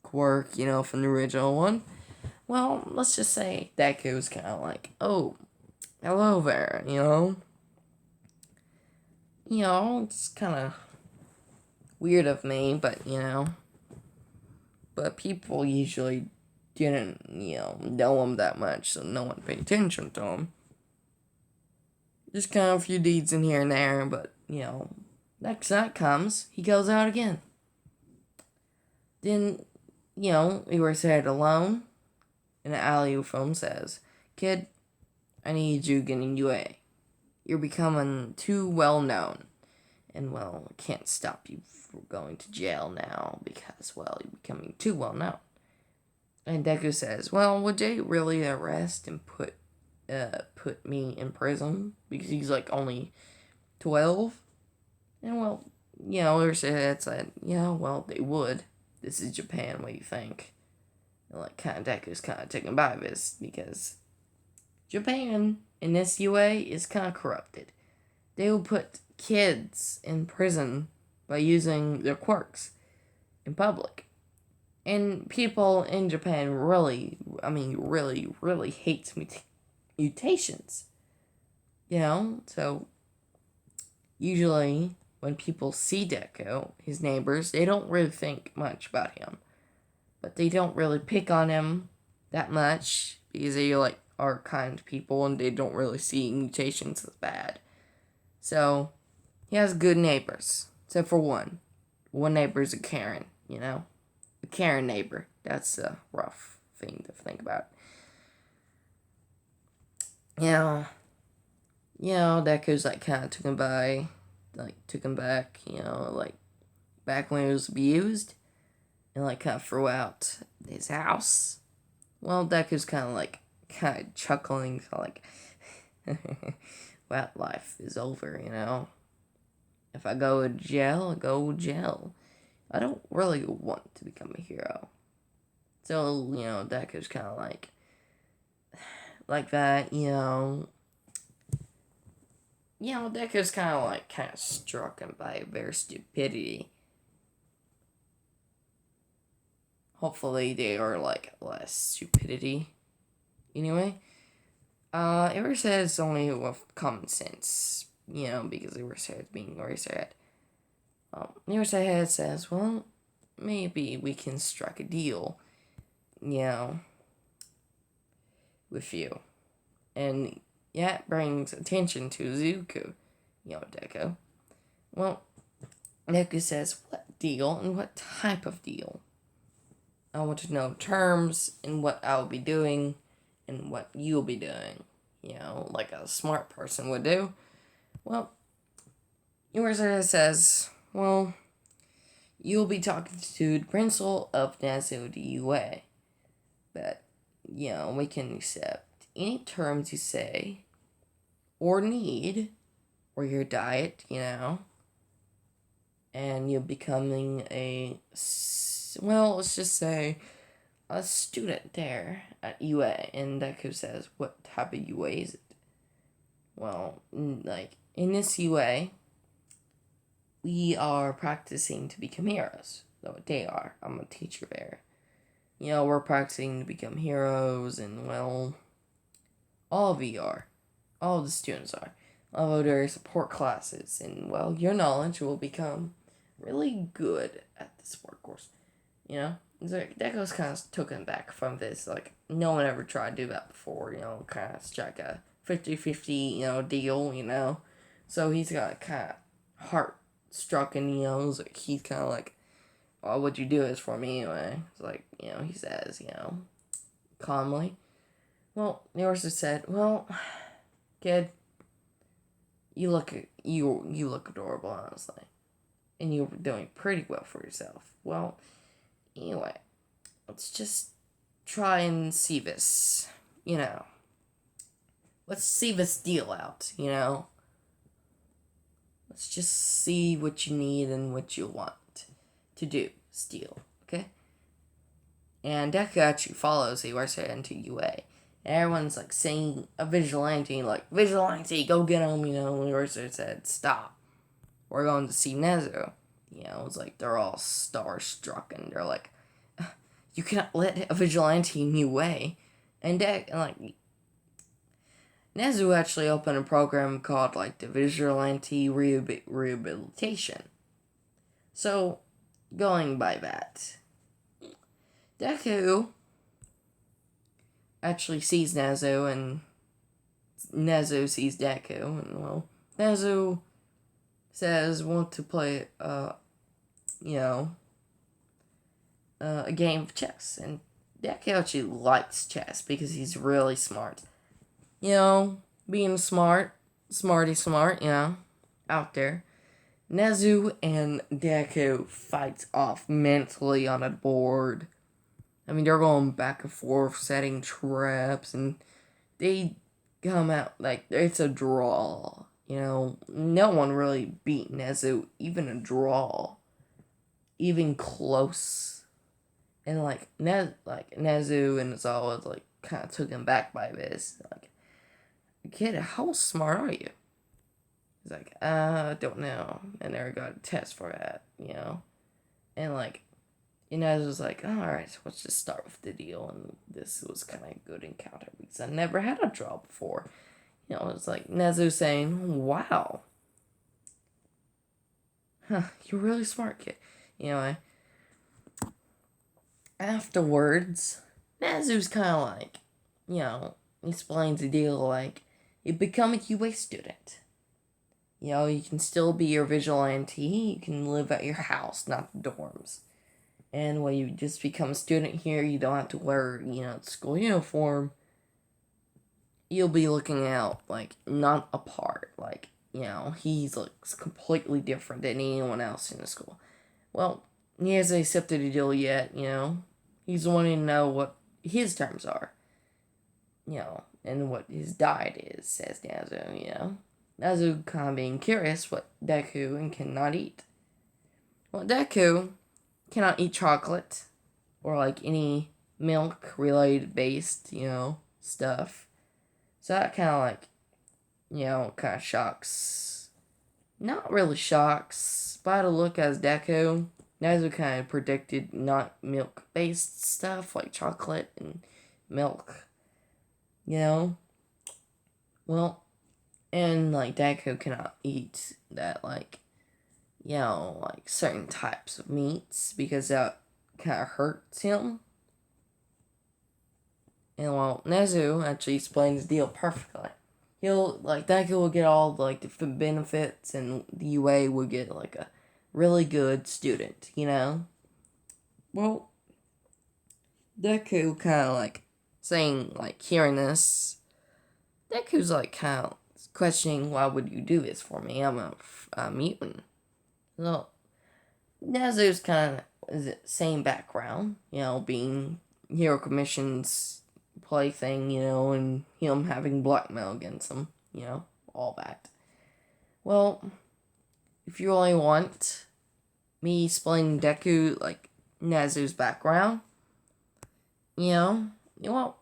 quirk, from the original one. Well, let's just say Deku's kind of like, oh, hello there, It's kind of weird of me, but, But people usually didn't, know him that much, so no one paid attention to him. Just kind of a few deeds in here and there, but, next night comes, he goes out again. Then, we were sat alone, and the alley phone says, "Kid, I need you getting UA. You're becoming too well known. And, well, I can't stop you from going to jail now because, well, you're becoming too well known." And Deku says, "Well, would they really arrest and put me in prison because he's like only 12?" And, well, Ursa said, "Yeah, well, they would. This is Japan. What do you think?" And, like, kind of Deku's kind of taken by this because Japan in this UA is kind of corrupted. They will put kids in prison by using their quirks in public. And people in Japan really, really hates mutations. So usually when people see Deku, his neighbors, they don't really think much about him. But they don't really pick on him that much because they are kind people and they don't really see mutations as bad. So he has good neighbors, except for one. One neighbor is a Karen, A Karen neighbor. That's a rough thing to think about. Deku's kind of took him back, back when he was abused, and kind of threw out his house. Well, Deku's kind of chuckling, so well, life is over, If I go to jail, I go to jail. I don't really want to become a hero. So, Deku's kind of like that, Deku's kind of struck by their stupidity. Hopefully they are less stupidity. Anyway, Ever said it's only with common sense, because Ever said being Ever said. Ever said says, well, maybe we can strike a deal, with you. And that brings attention to Zuko, Deku. Well, Deku says, what deal and what type of deal? I want to know terms and what I'll be doing and what you'll be doing, like a smart person would do. Well, Ursa says, well, you'll be talking to the principal of Nazo DUA, but, we can accept any terms you say or need, or your diet, and you're becoming let's just say a student there at UA. And Deku says, what type of UA is it? Well, in this UA, we are practicing to become heroes. That's what they are. I'm a teacher there. We're practicing to become heroes, and, well, all of you are. All of the students are. Although there are support classes, and, well, your knowledge will become really good at the support course. Deku's kind of taken back from this. No one ever tried to do that before, kind of strike a 50-50, deal, So he's got kind of heart-struck, and, he's kind of well, what you do is for me anyway. It's he says, calmly. Well, Yorsa said, well, kid, you look adorable, honestly. And you're doing pretty well for yourself. Well, anyway, let's just try and see this, Let's see this deal out, Let's just see what you need and what you want to do, steal, okay? And Deku actually follows Iwasa into UA. And everyone's saying a vigilante, vigilante, go get him, And Iwasa said, stop. We're going to see Nezu. It's they're all starstruck and they're you cannot let a vigilante in UA. And Nezu actually opened a program called the Vigilante Rehabilitation. So, going by that, Deku actually sees Nezu, and Nezu sees Deku, and, well, Nezu says want to play a game of chess. And Deku actually likes chess because he's really smart. Being smarty smart, out there. Nezu and Deku fights off mentally on a board. I mean, they're going back and forth, setting traps, and they come out like it's a draw. No one really beat Nezu, even a draw, even close. And Nezu and Zawa kind of took him back by this. Kid, how smart are you? He's like, I don't know. I never got a test for that. And Nezu was like, alright, so let's just start with the deal. And this was kind of a good encounter because I never had a draw before. It's like Nezu saying, wow. You're really smart, kid. Afterwards, Nezu's kind of explains the deal you become a UA student. You can still be your vigilante. You can live at your house, not the dorms. And when you just become a student here, you don't have to wear, the school uniform. You'll be looking out, not apart. He looks completely different than anyone else in the school. Well, he hasn't accepted a deal yet, He's wanting to know what his terms are. And what his diet is, says Nezu, Nezu kind of being curious what Deku and cannot eat. Well, Deku cannot eat chocolate or any milk related based, stuff. So that kind of kind of shocks. Not really shocks. By the look as Deku, Nezu kind of predicted not milk based stuff like chocolate and milk. Well, and Deku cannot eat that certain types of meats because that kind of hurts him. And Nezu actually explains the deal perfectly. Deku will get all the benefits, and the UA will get a really good student. Well, Deku kind of saying hearing this, Deku's kind of questioning, why would you do this for me? I'm a mutant. So Nezu's kind of is it same background, being Hero Commission's plaything, and him having blackmail against him, all that. Well, if you only want me explaining Deku Nezu's background, well,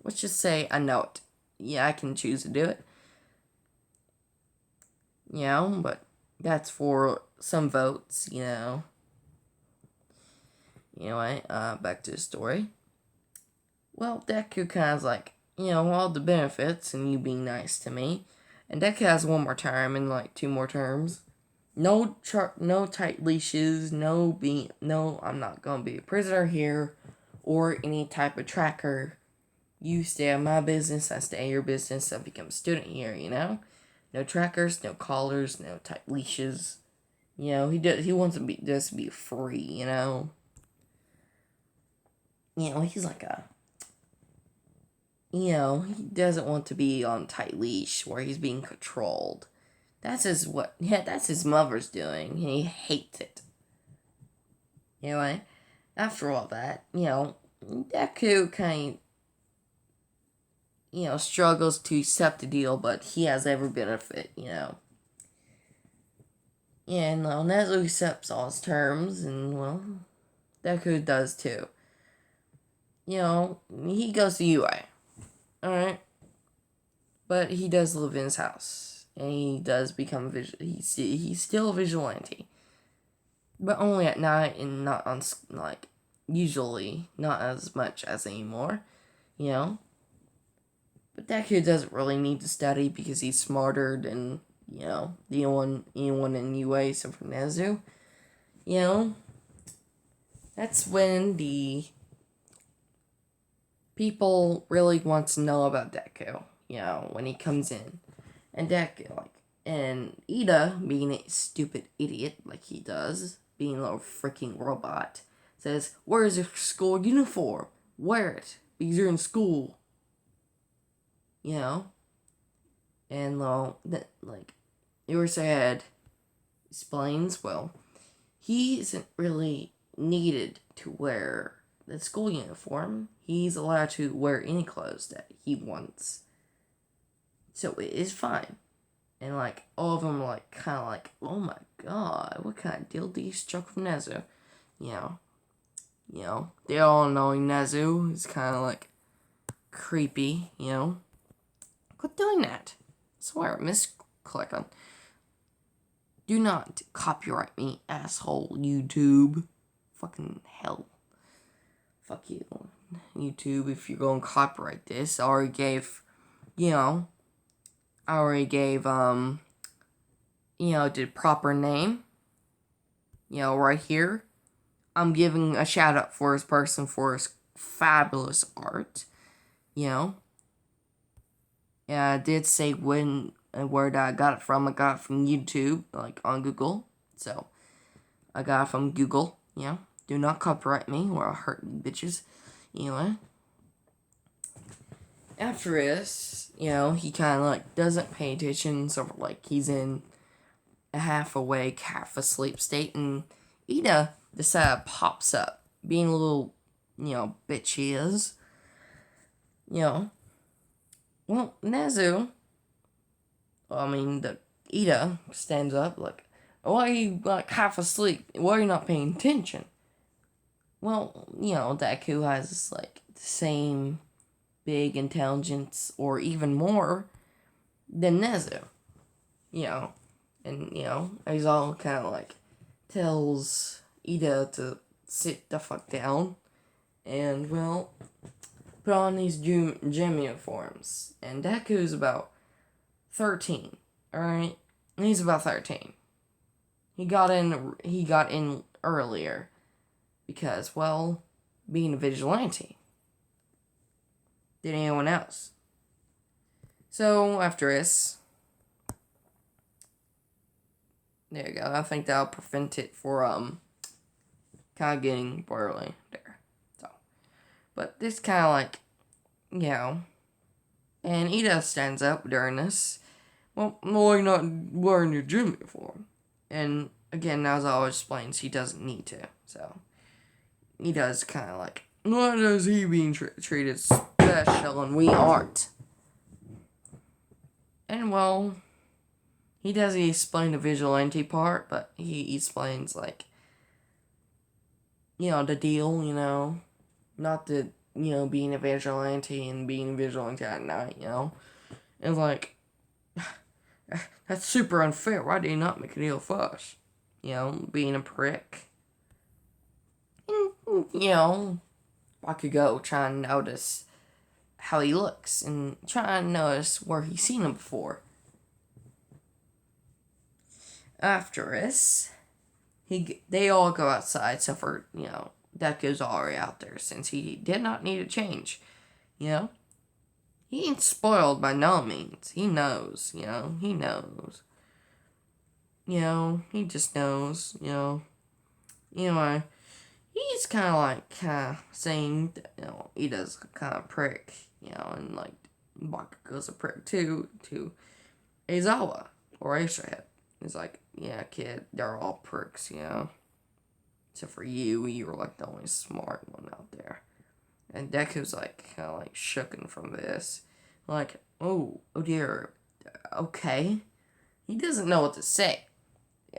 let's just say I know it. Yeah, I can choose to do it. But that's for some votes, Anyway, back to the story. Well, Deku kind of all the benefits and you being nice to me. And Deku has one more term and 2 more terms. No tight leashes, no, I'm not gonna be a prisoner here or any type of tracker. You stay in my business, I stay in your business, I become a student here, No trackers, no collars, no tight leashes. He wants to just be free, He's he doesn't want to be on tight leash where he's being controlled. That's his mother's doing, and he hates it. Anyway, after all that, Deku kind of, struggles to accept the deal, but he has every benefit, And Nezu accepts all his terms, and Deku does too. He goes to UA. Alright? But he does live in his house. And he does become he's still a vigilante. But only at night and not on, usually, not as much as anymore. But Deku doesn't really need to study because he's smarter than, anyone in UA except for Nezu. That's when the people really want to know about Deku, when he comes in. And Deku, and Ida, being a stupid idiot like he does, being a little freaking robot, says, "Where's your school uniform? Wear it, because you're in school." You know? And, like, Ursahead explains, well, he isn't really needed to wear the school uniform. He's allowed to wear any clothes that he wants. So it is fine. And, like, all of them are, like, kind of like, oh my god, what kind of deal do you struck with Nezu? You know, they all knowing Nezu is kind of, like, creepy, you know? Quit doing that. I swear, Miss Clickin. Do not copyright me, asshole, YouTube. Fucking hell. Fuck you, YouTube, if you're going to copyright this. I already gave, the proper name. Right here. I'm giving a shout out for his person for his fabulous art. Yeah, I did say when and where I got it from. I got it from YouTube, like on Google. So, I got it from Google. Yeah. Do not copyright me or I'll hurt you bitches. Anyway. After this, he kind of like doesn't pay attention. So, like, he's in a half awake, half asleep state. And Ida pops up. Being a little, bitch he is. Well, Nezu, the Ida stands up like, why are you like half asleep? Why are you not paying attention? Well, Deku has like the same big intelligence or even more than Nezu. And he's all kind of like tells Ida to sit the fuck down and put on these gym uniforms. And Deku's about 13, alright? He's about 13. He got in earlier because, being a vigilante than anyone else. So, after this, there you go. I think that'll prevent it for, kind of getting boiling there. So, but this kind of like, and Ida stands up during this. Well, why not wearing your gym uniform? And again, as I always explains, he doesn't need to. So, he does kind of like, why is he being treated special and we aren't? And he doesn't explain the vigilante part, but he explains like, the deal, not the, being a vigilante and being a vigilante at night, And like, that's super unfair. Why do you not make a deal first? Being a prick. And, Bakugo trying to notice how he looks and trying to notice where he's seen him before. After this, they all go outside, except for, Deku's already out there since he did not need a change. He ain't spoiled by no means. He knows, he knows. He just knows, Anyway, he's kind of like, saying, he does kind of prick, and like, Bakugo's a prick too, to Aizawa, or Aisha. He's like, yeah, kid, they're all pricks, Except for you, you're like the only smart one out there. And Deku's like, kind of like shooken from this. Like, oh dear, okay. He doesn't know what to say.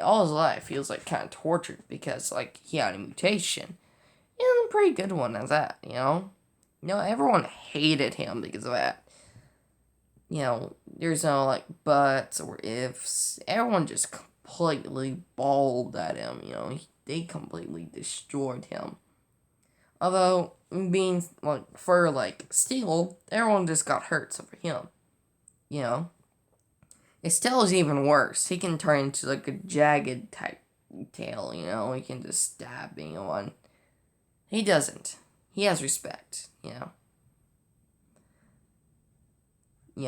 All his life feels like kind of tortured because, like, he had a mutation. And a pretty good one as that, everyone hated him because of that. There's no, like, buts or ifs. Everyone just completely bawled at him, they completely destroyed him. Although, being, like, for, like, Steel, everyone just got hurt except for him. Estelle is even worse. He can turn into, like, a jagged type tail, He can just stab anyone. He doesn't. He has respect,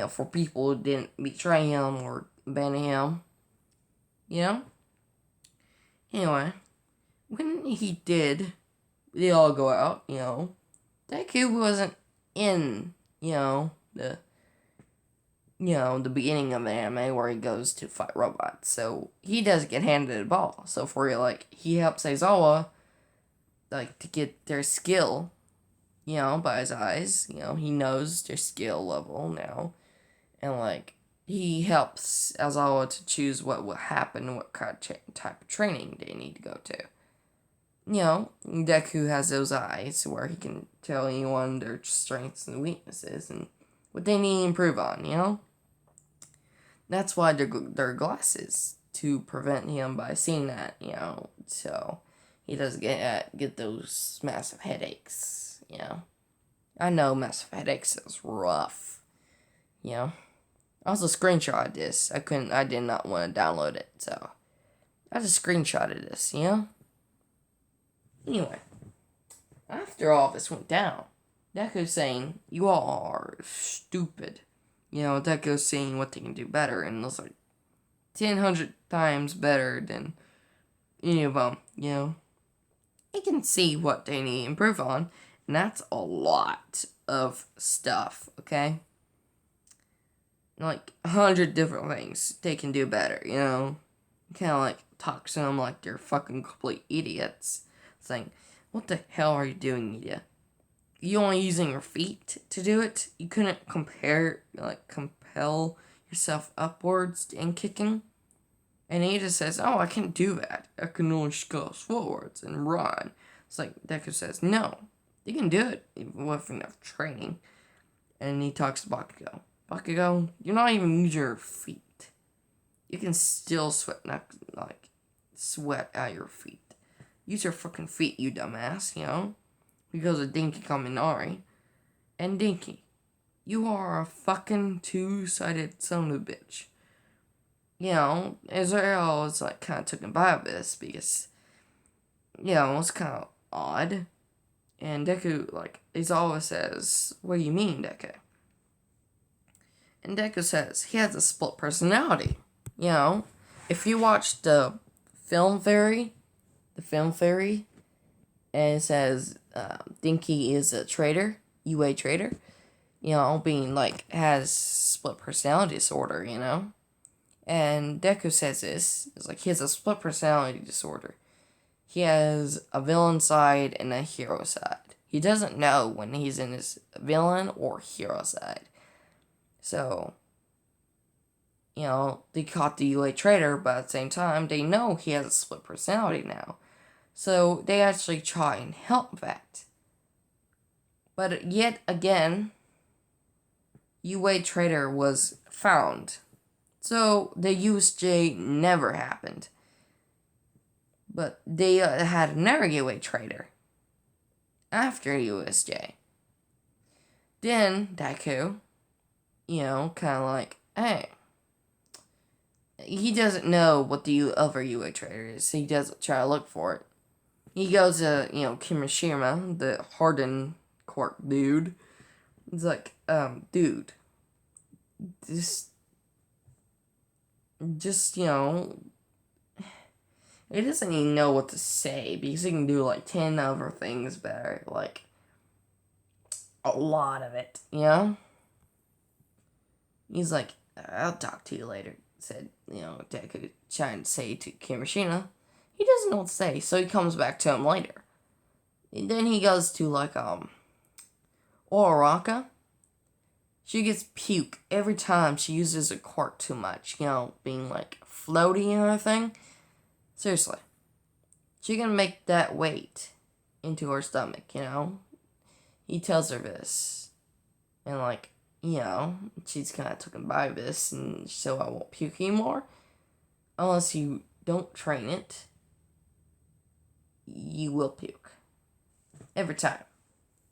for people who didn't betray him or abandon him. Anyway, when he did They all go out, Deku wasn't in, the beginning of the anime where he goes to fight robots. So he does get handed a ball. So for like he helps Aizawa like to get their skill, by his eyes. He knows their skill level now. And like he helps Aizawa to choose what will happen, what kind of type of training they need to go to. Deku has those eyes where he can tell anyone their strengths and weaknesses and what they need to improve on. That's why they're glasses, to prevent him by seeing that, so he doesn't get those massive headaches. I know massive headaches is rough. I also screenshotted this. I did not want to download it, so I just screenshotted this. Anyway, after all this went down, Deku's saying, you all are stupid. Deku's saying what they can do better, and it's like 100 times better than any of them, They can see what they need to improve on, and that's a lot of stuff, okay? Like 100 different things they can do better, Kind of like talk to them like they're fucking complete idiots, saying, what the hell are you doing, idiot? You only using your feet to do it? You couldn't compel yourself upwards and kicking? And he just says, oh, I can't do that. I can only go forwards and run. It's like Deku says, no, you can do it with enough training. And he talks to Bakugo. Bakugo, you're not even using your feet. You can still sweat out your feet. Use your fucking feet, you dumbass, Because of Dinky Kaminari. And Dinky, you are a fucking two-sided son of a bitch. Israel was like kind of taken by this because, it was kind of odd. And Deku, always says, what do you mean, Deku? And Deku says, he has a split personality. If you watch the film theory, and it says Dinky is a traitor, UA traitor, being has split personality disorder, And Deku says this, it's like he has a split personality disorder. He has a villain side and a hero side. He doesn't know when he's in his villain or hero side. So, they caught the UA traitor, but at the same time, they know he has a split personality now. So, they actually try and help that. But yet again, UA traitor was found. So, the USJ never happened. But they had another UA traitor after USJ. Then, Deku, kind of like, hey, he doesn't know what the other UA traitor is, so he doesn't try to look for it. He goes to, Kimishima, the hardened court dude. He's like, dude, just, he doesn't even know what to say because he can do 10 other things better, a lot of it, He's like, I'll talk to you later, said, Deku trying to say to Kimishima. He doesn't know what to say, so he comes back to him later. And then he goes to, Ororaka. She gets puke every time she uses a quirk too much, being, floaty and everything. Seriously. She can make that weight into her stomach, He tells her this. And, she's kind of taken by this, and so I won't puke anymore. Unless you don't train it, you will puke. Every time.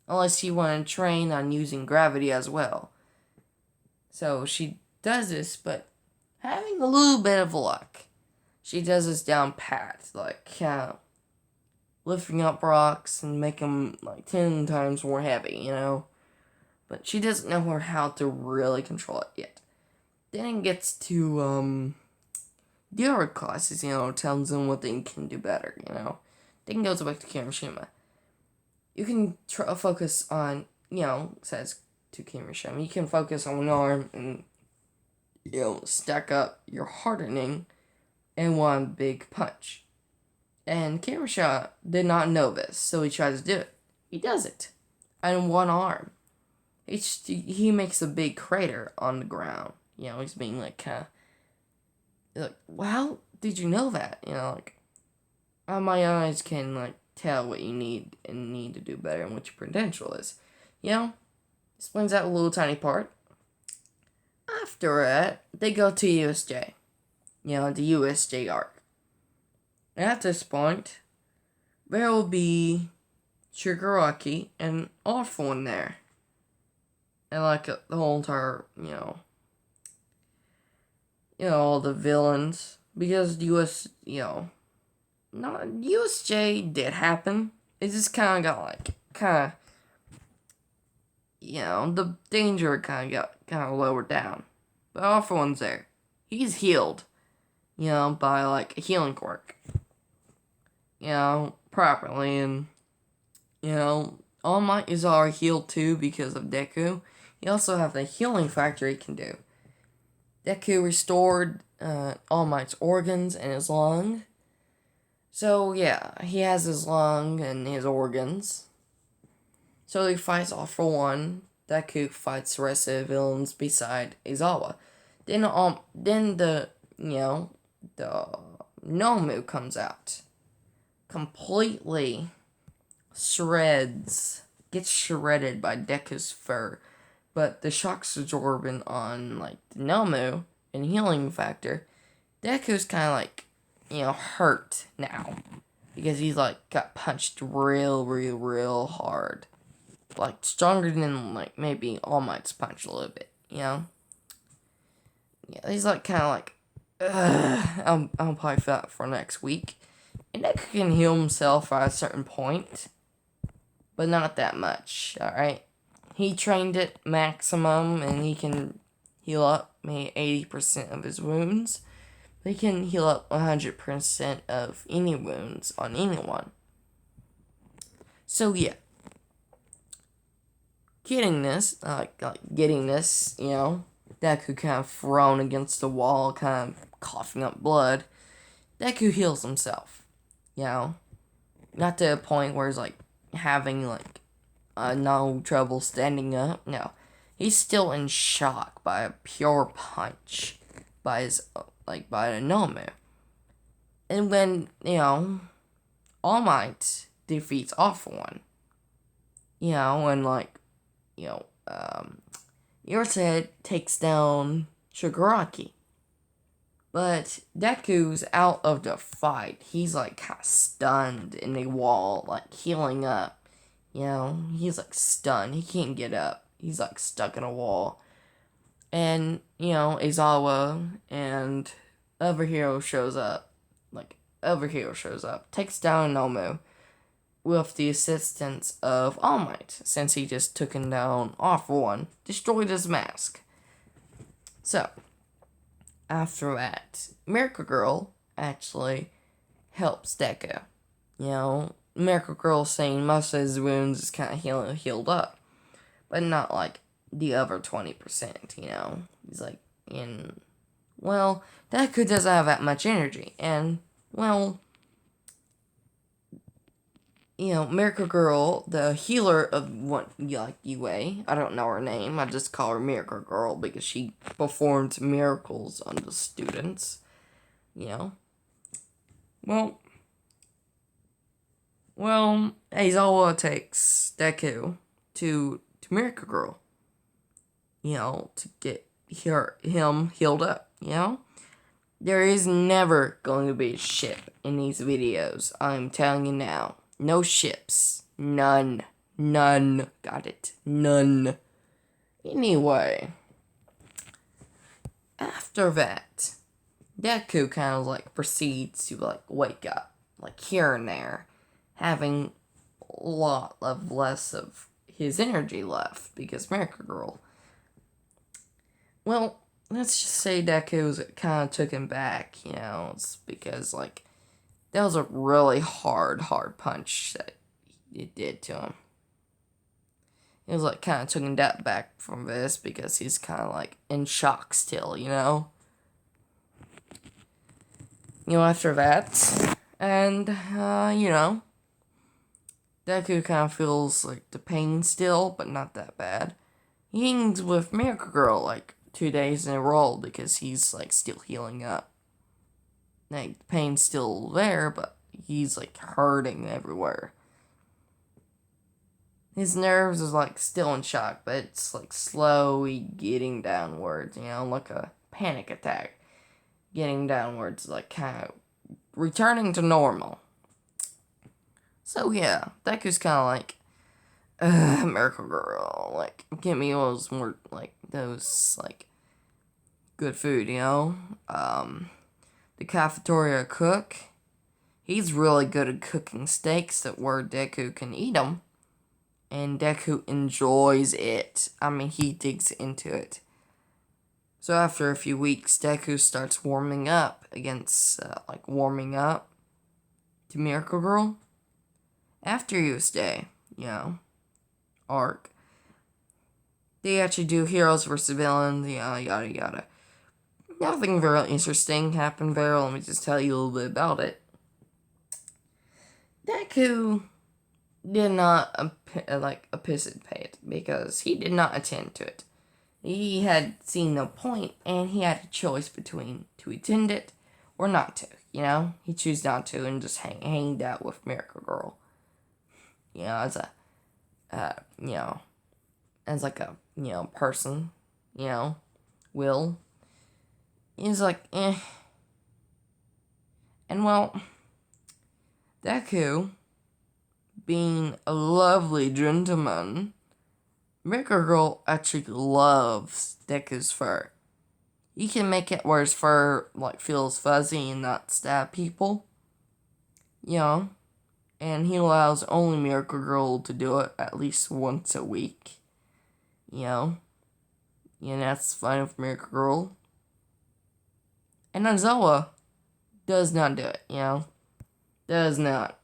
Unless you want to train on using gravity as well. So she does this, but having a little bit of luck. She does this down pat, lifting up rocks and make them 10 times more heavy, But she doesn't know how to really control it yet. Then it gets to the other classes, tells them what they can do better, Then goes back to Kirishima. you can focus on, says to Kirishima, you can focus on one arm and, stack up your hardening in one big punch. And Kirishima did not know this, so he tries to do it. He does it. And one arm. He makes a big crater on the ground. He's being like, well, how did you know that? My eyes can, tell what you need and need to do better and what your potential is. Explains that little tiny part. After that, they go to USJ. The USJ arc. And at this point, there will be Shigaraki and Awful in there. And, the whole entire, all the villains. Because USJ did happen. It just kind of got, the danger kind of lowered down. But Awful One's there. He's healed, by, a healing quirk. Properly. And, All Might is already healed too because of Deku. He also have the healing factor he can do. Deku restored All Might's organs and his lung. So, yeah, he has his lung and his organs. So he fights Awful One. Deku fights the rest of the villains beside Aizawa. Then the Nomu comes out. Completely gets shredded by Deku's fur. But the shock's absorbing on, the Nomu and healing factor. Deku's kind of, hurt now. Because he's, got punched real hard. Stronger than, maybe All Might's punch a little bit, Yeah, he's, kind of I'll probably feel that for next week. And Deku can heal himself at a certain point. But not that much, alright? He trained it maximum, and he can heal up maybe 80% of his wounds. But he can heal up 100% of any wounds on anyone. So, yeah. Getting this, Deku kind of thrown against the wall, kind of coughing up blood. Deku heals himself, Not to a point where he's, having, no trouble standing up. No. He's still in shock by a pure punch by his, by the Nomu. And when, All Might defeats Awful One, and, Yorset takes down Shigaraki. But Deku's out of the fight. He's, kind of stunned in the wall, healing up. He's, stunned. He can't get up. He's, stuck in a wall. And, Aizawa and other hero shows up. Takes down Nomu with the assistance of All Might, since he just took him down Awful One. Destroyed his mask. So, after that, Miracle Girl actually helps Deku. Miracle Girl saying most of his wounds is kind of healed up. But not the other 20%, He's Deku doesn't have that much energy. And, Miracle Girl, the healer of UA, I don't know her name, I just call her Miracle Girl because she performed miracles on the students, Aizawa takes Deku to Miracle Girl, to get him healed up, There is never going to be a ship in these videos, I'm telling you now. No ships. None. Got it. None. Anyway. After that, Deku kind of proceeds to wake up. Here and there. Having a lot of less of his energy left. Because Miracle Girl. Well, let's just say Deku's kind of took him back. It's because that was a really hard punch that it did to him. he was like kind of taking that back from this because he's kind of like in shock still, you know? After that, and, Deku kind of feels like the pain still, but not that bad. He hangs with Miracle Girl like 2 days in a row because he's like still healing up. Like, the pain's still there, but he's like hurting everywhere. His nerves is like still in shock, but it's like slowly getting downwards, like a panic attack. Getting downwards, like kind of returning to normal. So yeah, Deku's kind of like, Miracle Girl, like, give me those more, like, those, like, good food, The cafeteria cook, he's really good at cooking steaks that where Deku can eat them. And Deku enjoys it. I mean, he digs into it. So after a few weeks, Deku starts warming up to Miracle Girl. After Youth Day, arc. They actually do heroes versus villains, yada yada. Nothing very interesting happened there. Let me just tell you a little bit about it. Deku did not participate because he did not attend to it. He had seen no point, and he had a choice between to attend it or not to. He chose not to and just hanged out with Miracle Girl. As a, as like a person, will. He's like, eh. And well, Deku, being a lovely gentleman, Miracle Girl actually loves Deku's fur. He can make it where his fur like feels fuzzy and not stab people. And he allows only Miracle Girl to do it at least once a week. And that's fine with Miracle Girl. And Nozoa does not do it, Does not.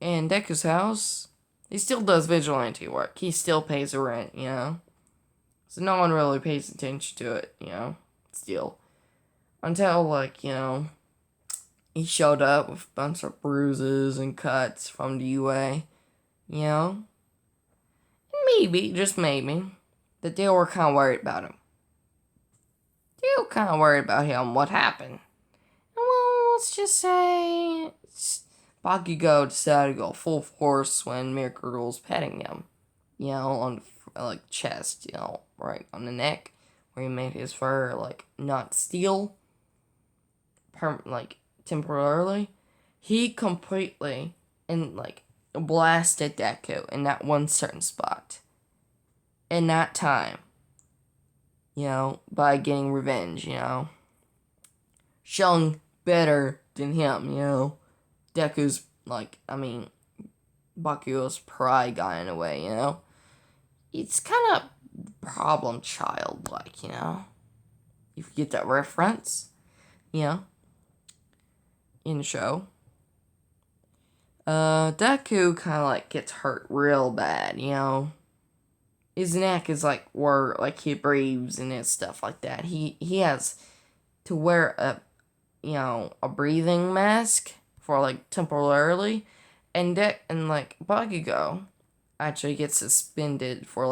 In Deku's house, he still does vigilante work. He still pays the rent, So no one really pays attention to it, Still. Until, he showed up with a bunch of bruises and cuts from the UA, And maybe, just maybe, that they were kind of worried about him. They were kind of worried about him, what happened. Well, let's just say Bakugo decided to go full force when Miracle Girl was petting him. On the chest, right on the neck, where he made his fur not steel, temporarily. He completely blasted Deku in that one certain spot. In that time, by getting revenge, showing better than him, Deku's Bakugo's pride guy in a way, It's kind of problem child if you get that reference, in the show. Deku kind of gets hurt real bad, His neck is where he breathes and it's stuff like that. He has to wear a breathing mask for temporarily, and Bakugo actually gets suspended for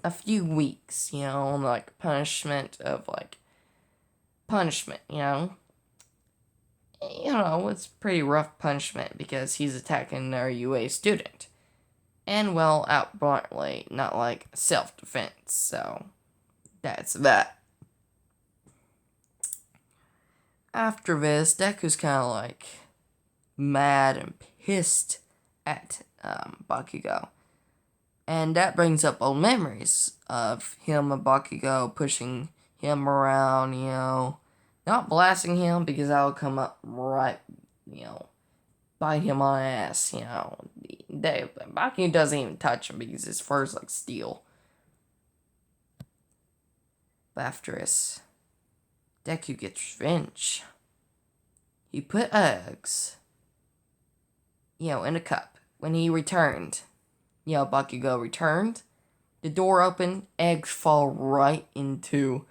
a few weeks, punishment of punishment, it's pretty rough punishment because he's attacking their UA student. And well, outrightly, not self-defense, so that's that. After this, Deku's kind of mad and pissed at Bakugo. And that brings up old memories of him and Bakugo pushing him around, not blasting him because that would come up right, bite him on the ass, Bakugo doesn't even touch him because his fur's steel. But after this, Deku gets revenge. He put eggs, in a cup when he returned, Bakugo returned. The door opened, eggs fall right into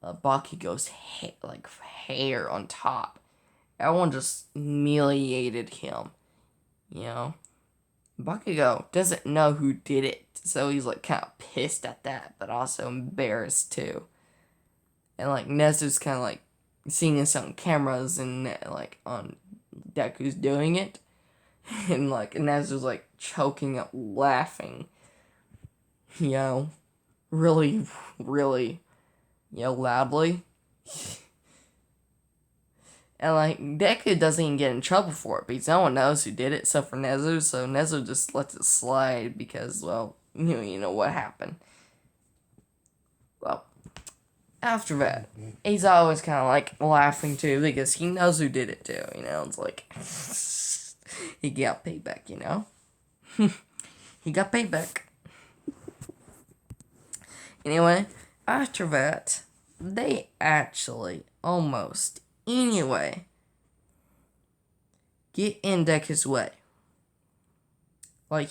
Bakugo's hair on top. Everyone just humiliated him, you know. Bakugo doesn't know who did it, so he's like kind of pissed at that, but also embarrassed too. And like Nezu's kind of like seeing this on cameras and like on Deku's doing it, and like Nezu's like choking up laughing, really, really, loudly. And like Deku doesn't even get in trouble for it because no one knows who did it except for Nezu, so Nezu just lets it slide because, well, you know what happened. Well, after that, he's always kind of like laughing too because he knows who did it too, it's like he got payback, he got payback. Anyway, after that, they actually almost anyway get in Deku's way. Like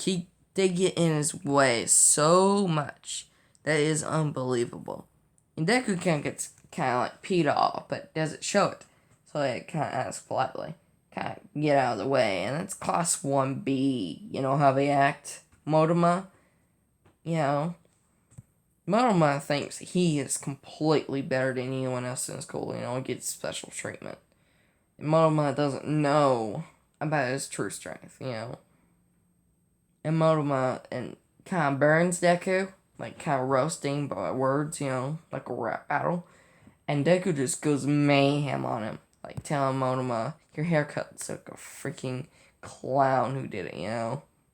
they get in his way so much that is unbelievable. And Deku kind of like peed off, but doesn't show it. So they kind of asks politely, kind of get out of the way. And it's class 1B. You know how they act? Modema, Modema thinks he is completely better than anyone else in school, he gets special treatment. And Modema doesn't know about his true strength, And Modema kind of burns Deku, like kind of roasting by words, like a rap battle. And Deku just goes mayhem on him, like telling Modema, your haircut's like a freaking clown who did it,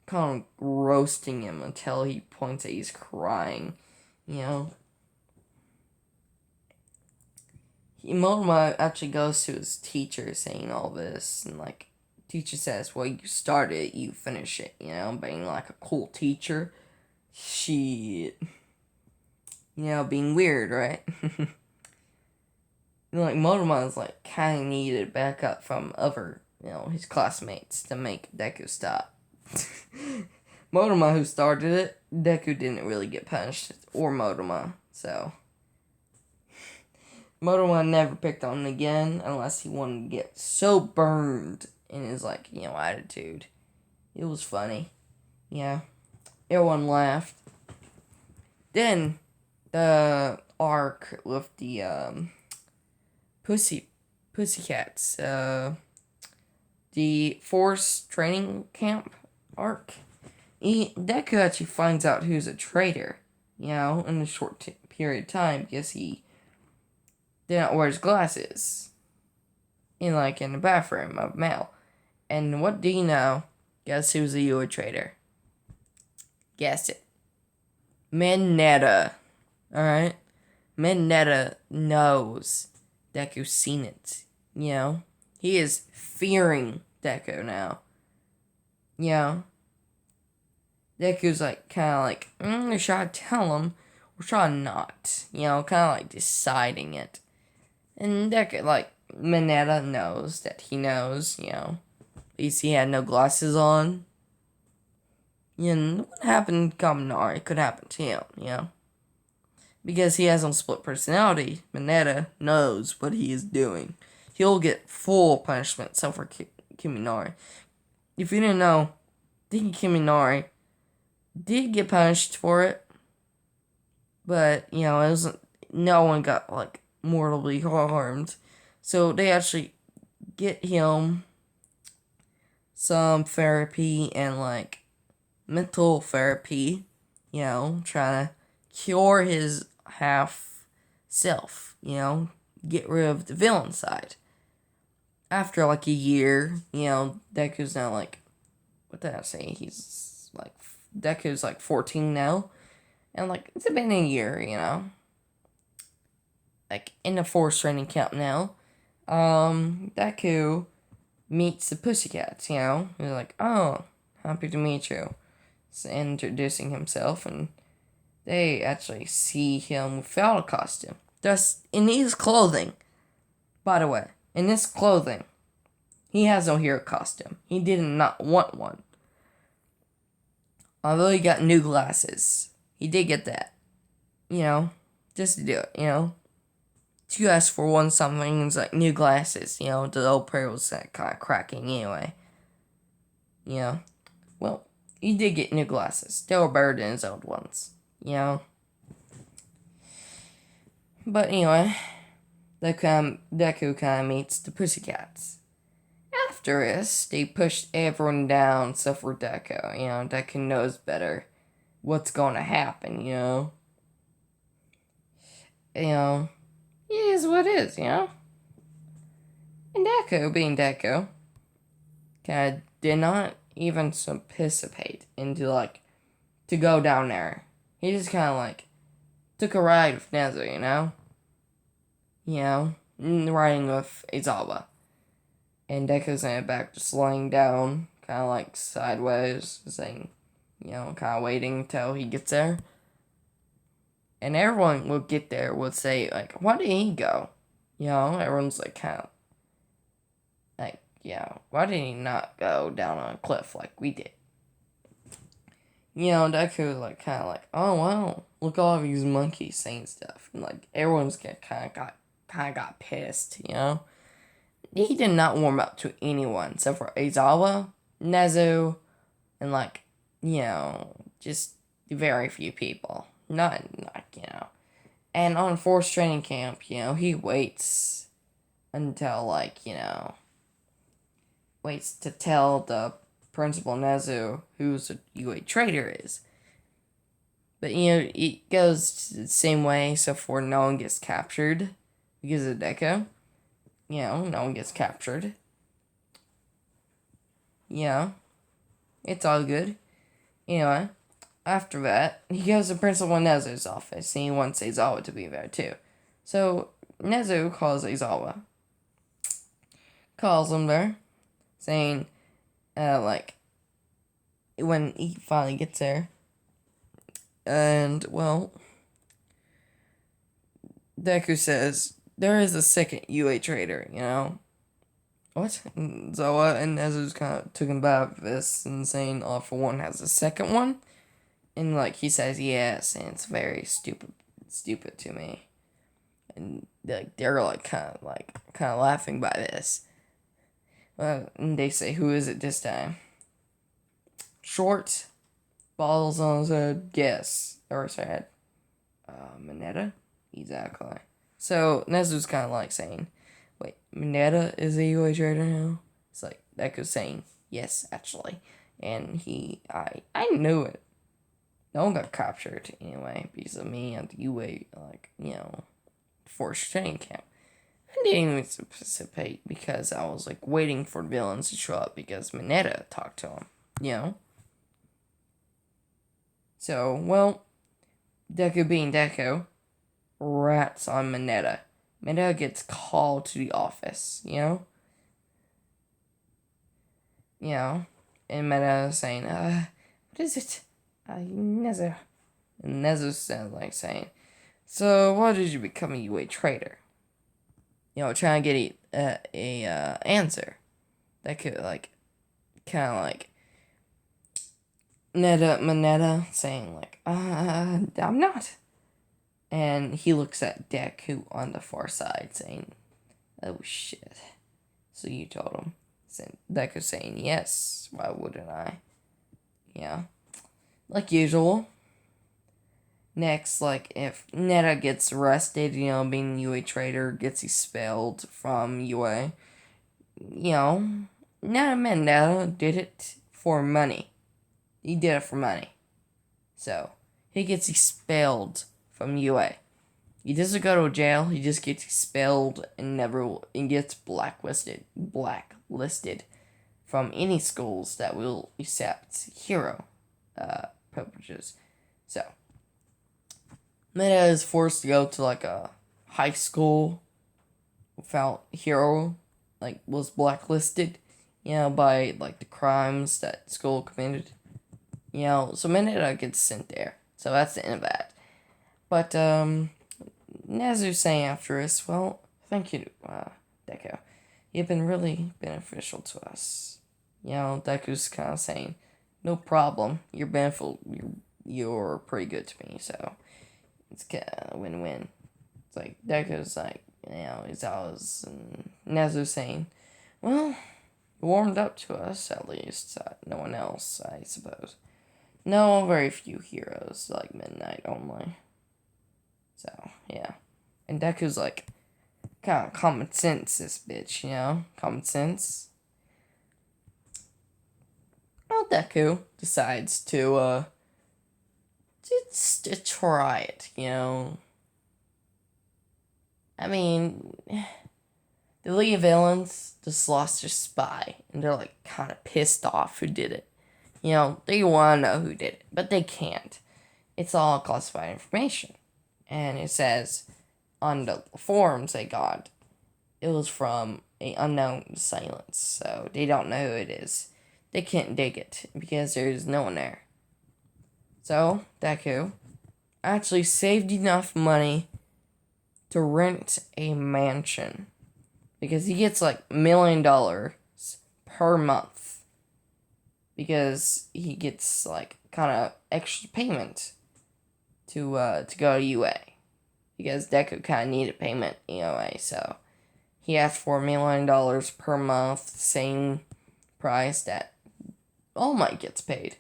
Kind of roasting him until he points at he's crying. Modema actually goes to his teacher saying all this, and like, teacher says, well, you start it, you finish it, being like a cool teacher. Shit. Being weird, right? Like, Modema is like kind of needed backup from other, his classmates to make Deku stop. Modema, who started it, Deku didn't really get punished, or Modema, so Modema never picked on him again unless he wanted to get so burned in his, attitude. It was funny. Yeah. Everyone laughed. Then, the arc with the, Pussycats, the forced training camp arc. Deku actually finds out who's a traitor, in a short period of time because he didn't wear his glasses in the bathroom of Mel. And what do you know? Guess who's a Yua traitor? Guess it. Mineta. Alright? Mineta knows Deku's seen it. He is fearing Deku now. Deku's kind of should I tell him or should I not? Kind of deciding it. And Deku, Mineta knows that he knows, At least he had no glasses on. What happened to Kaminari could happen to him, Because he has no split personality, Mineta knows what he is doing. He'll get full punishment, except for Kaminari. If you didn't know, Kaminari did get punished for it. But, it wasn't, no one got, mortally harmed. So they actually get him some therapy and, mental therapy, trying to cure his half self, get rid of the villain side. After, a year, Deku's now, what did I say? He's, Deku's, 14 now. And, it's been a year, in the forest training camp now. Deku meets the Pussycats, He's like, oh, happy to meet you. So introducing himself, and they actually see him without a costume. Just in his clothing. By the way, in this clothing, he has no hero costume. He did not want one. Although he got new glasses. He did get that. Just to do it, To ask for one something, it's like new glasses, the old pair was kind of cracking anyway. Well, he did get new glasses. They were better than his old ones, But anyway, Deku kind of meets the Pussycats. After this, they pushed everyone down except for Deku. Deku knows better what's going to happen, It is what it is, And Deku, being Deku, kind of did not even participate into, to go down there. He just kind of, took a ride with Nezu, riding with Izawa. And Deku's in the back just laying down, kind of sideways, saying, kind of waiting until he gets there. And everyone would get there would say, why did he go? Everyone's kind of, why did he not go down on a cliff like we did? Deku was kind of oh wow, look at all these monkeys saying stuff. And everyone's kind of got pissed, He did not warm up to anyone except for Aizawa, Nezu, and just very few people. Not And on forced training camp, he waits until waits to tell the principal Nezu who's a UA traitor is. But it goes the same way except for no one gets captured because of Deku. No one gets captured. It's all good. Anyway, after that, he goes to Principal Nezu's office, and he wants Aizawa to be there too. So, Nezu calls Aizawa. Calls him there, saying, when he finally gets there. And, well, Deku says, there is a second UA traitor, What? And Zoa and Nezu's kind of took him back this and saying All For One has a second one. And, he says yes, and it's very stupid to me. And, they're, kind of laughing by this. And they say, who is it this time? Short, balls on his head, guess. Or said, Mineta? Exactly. So, Nezu's kind of saying, wait, Mineta is a UA trader now? It's Deku's saying, yes, actually. And I knew it. No one got captured anyway because of me and UA, forced training camp. I didn't even participate because I was waiting for villains to show up because Mineta talked to him, So, well, Deku being Deku, rats on Mineta. Mineta gets called to the office, And Mineta is saying, what is it? Nezu. And Nezu sounds saying, so why did you become a UA traitor? Trying to get a answer. That could, kind of Mineta saying, I'm not. And he looks at Deku on the far side saying, oh shit. So you told him. Deku saying, yes, why wouldn't I? Like usual. Next, if Neta gets arrested, being a UA traitor, gets expelled from UA, Neta Mendetta did it for money. He did it for money. So, he gets expelled from UA. He doesn't go to jail, he just gets expelled and gets blacklisted from any schools that will accept hero privileges. So, Meta is forced to go to a high school without hero, was blacklisted, by the crimes that school committed. So Meta gets sent there. So that's the end of that. But Nezu saying after this, well, thank you, Deku. You've been really beneficial to us. Deku's kind of saying, no problem. You're beneficial. You're pretty good to me, so it's kind of win-win. It's like Deku's like, he's always and Nezu's saying, well, you warmed up to us at least. No one else, I suppose. No, very few heroes like Midnight only. So yeah, and Deku's like, kind of common sense, this bitch, common sense. Well, Deku decides to just to try it, I mean, the League of Villains just lost their spy, and they're like kind of pissed off who did it. They want to know who did it, but they can't. It's all classified information. And it says on the forums they got, it was from an unknown silence, so they don't know who it is. They can't dig it because there's no one there. So, Deku actually saved enough money to rent a mansion because he gets like $1 million per month because he gets like kind of extra payment to go to UA because Deku kind of needed payment anyway, so he asked for $1 million per month, same price that All Might gets paid.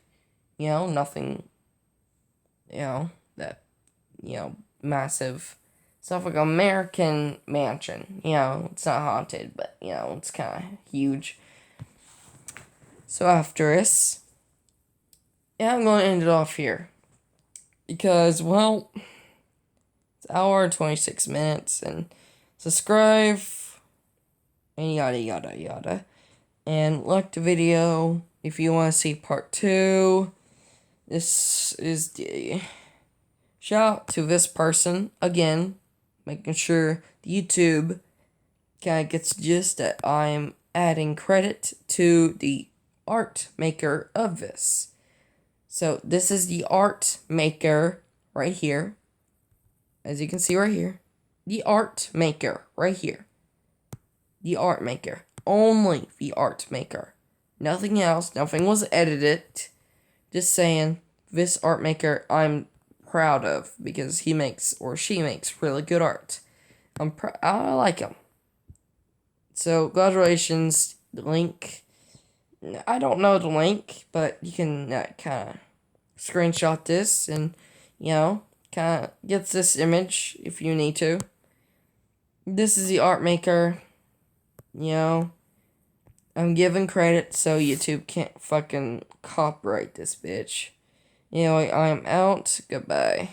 Nothing, that, massive stuff like American Mansion. It's not haunted, but, it's kind of huge. So after this, I'm going to end it off here. Because, well, it's an hour and 26 minutes, and subscribe, and yada yada yada. And like the video if you want to see part 2. This is the shout out to this person again, making sure the YouTube kind of gets the gist that I'm adding credit to the art maker of this. So this is the art maker right here. As you can see right here. The art maker right here. The art maker. Only the art maker. Nothing else. Nothing was edited. Just saying, this art maker I'm proud of because he makes or she makes really good art. I like him. So congratulations. The link. I don't know the link, but you can kind of screenshot this and kind of gets this image if you need to. This is the art maker. I'm giving credit so YouTube can't fucking copyright this bitch. I'm out. Goodbye.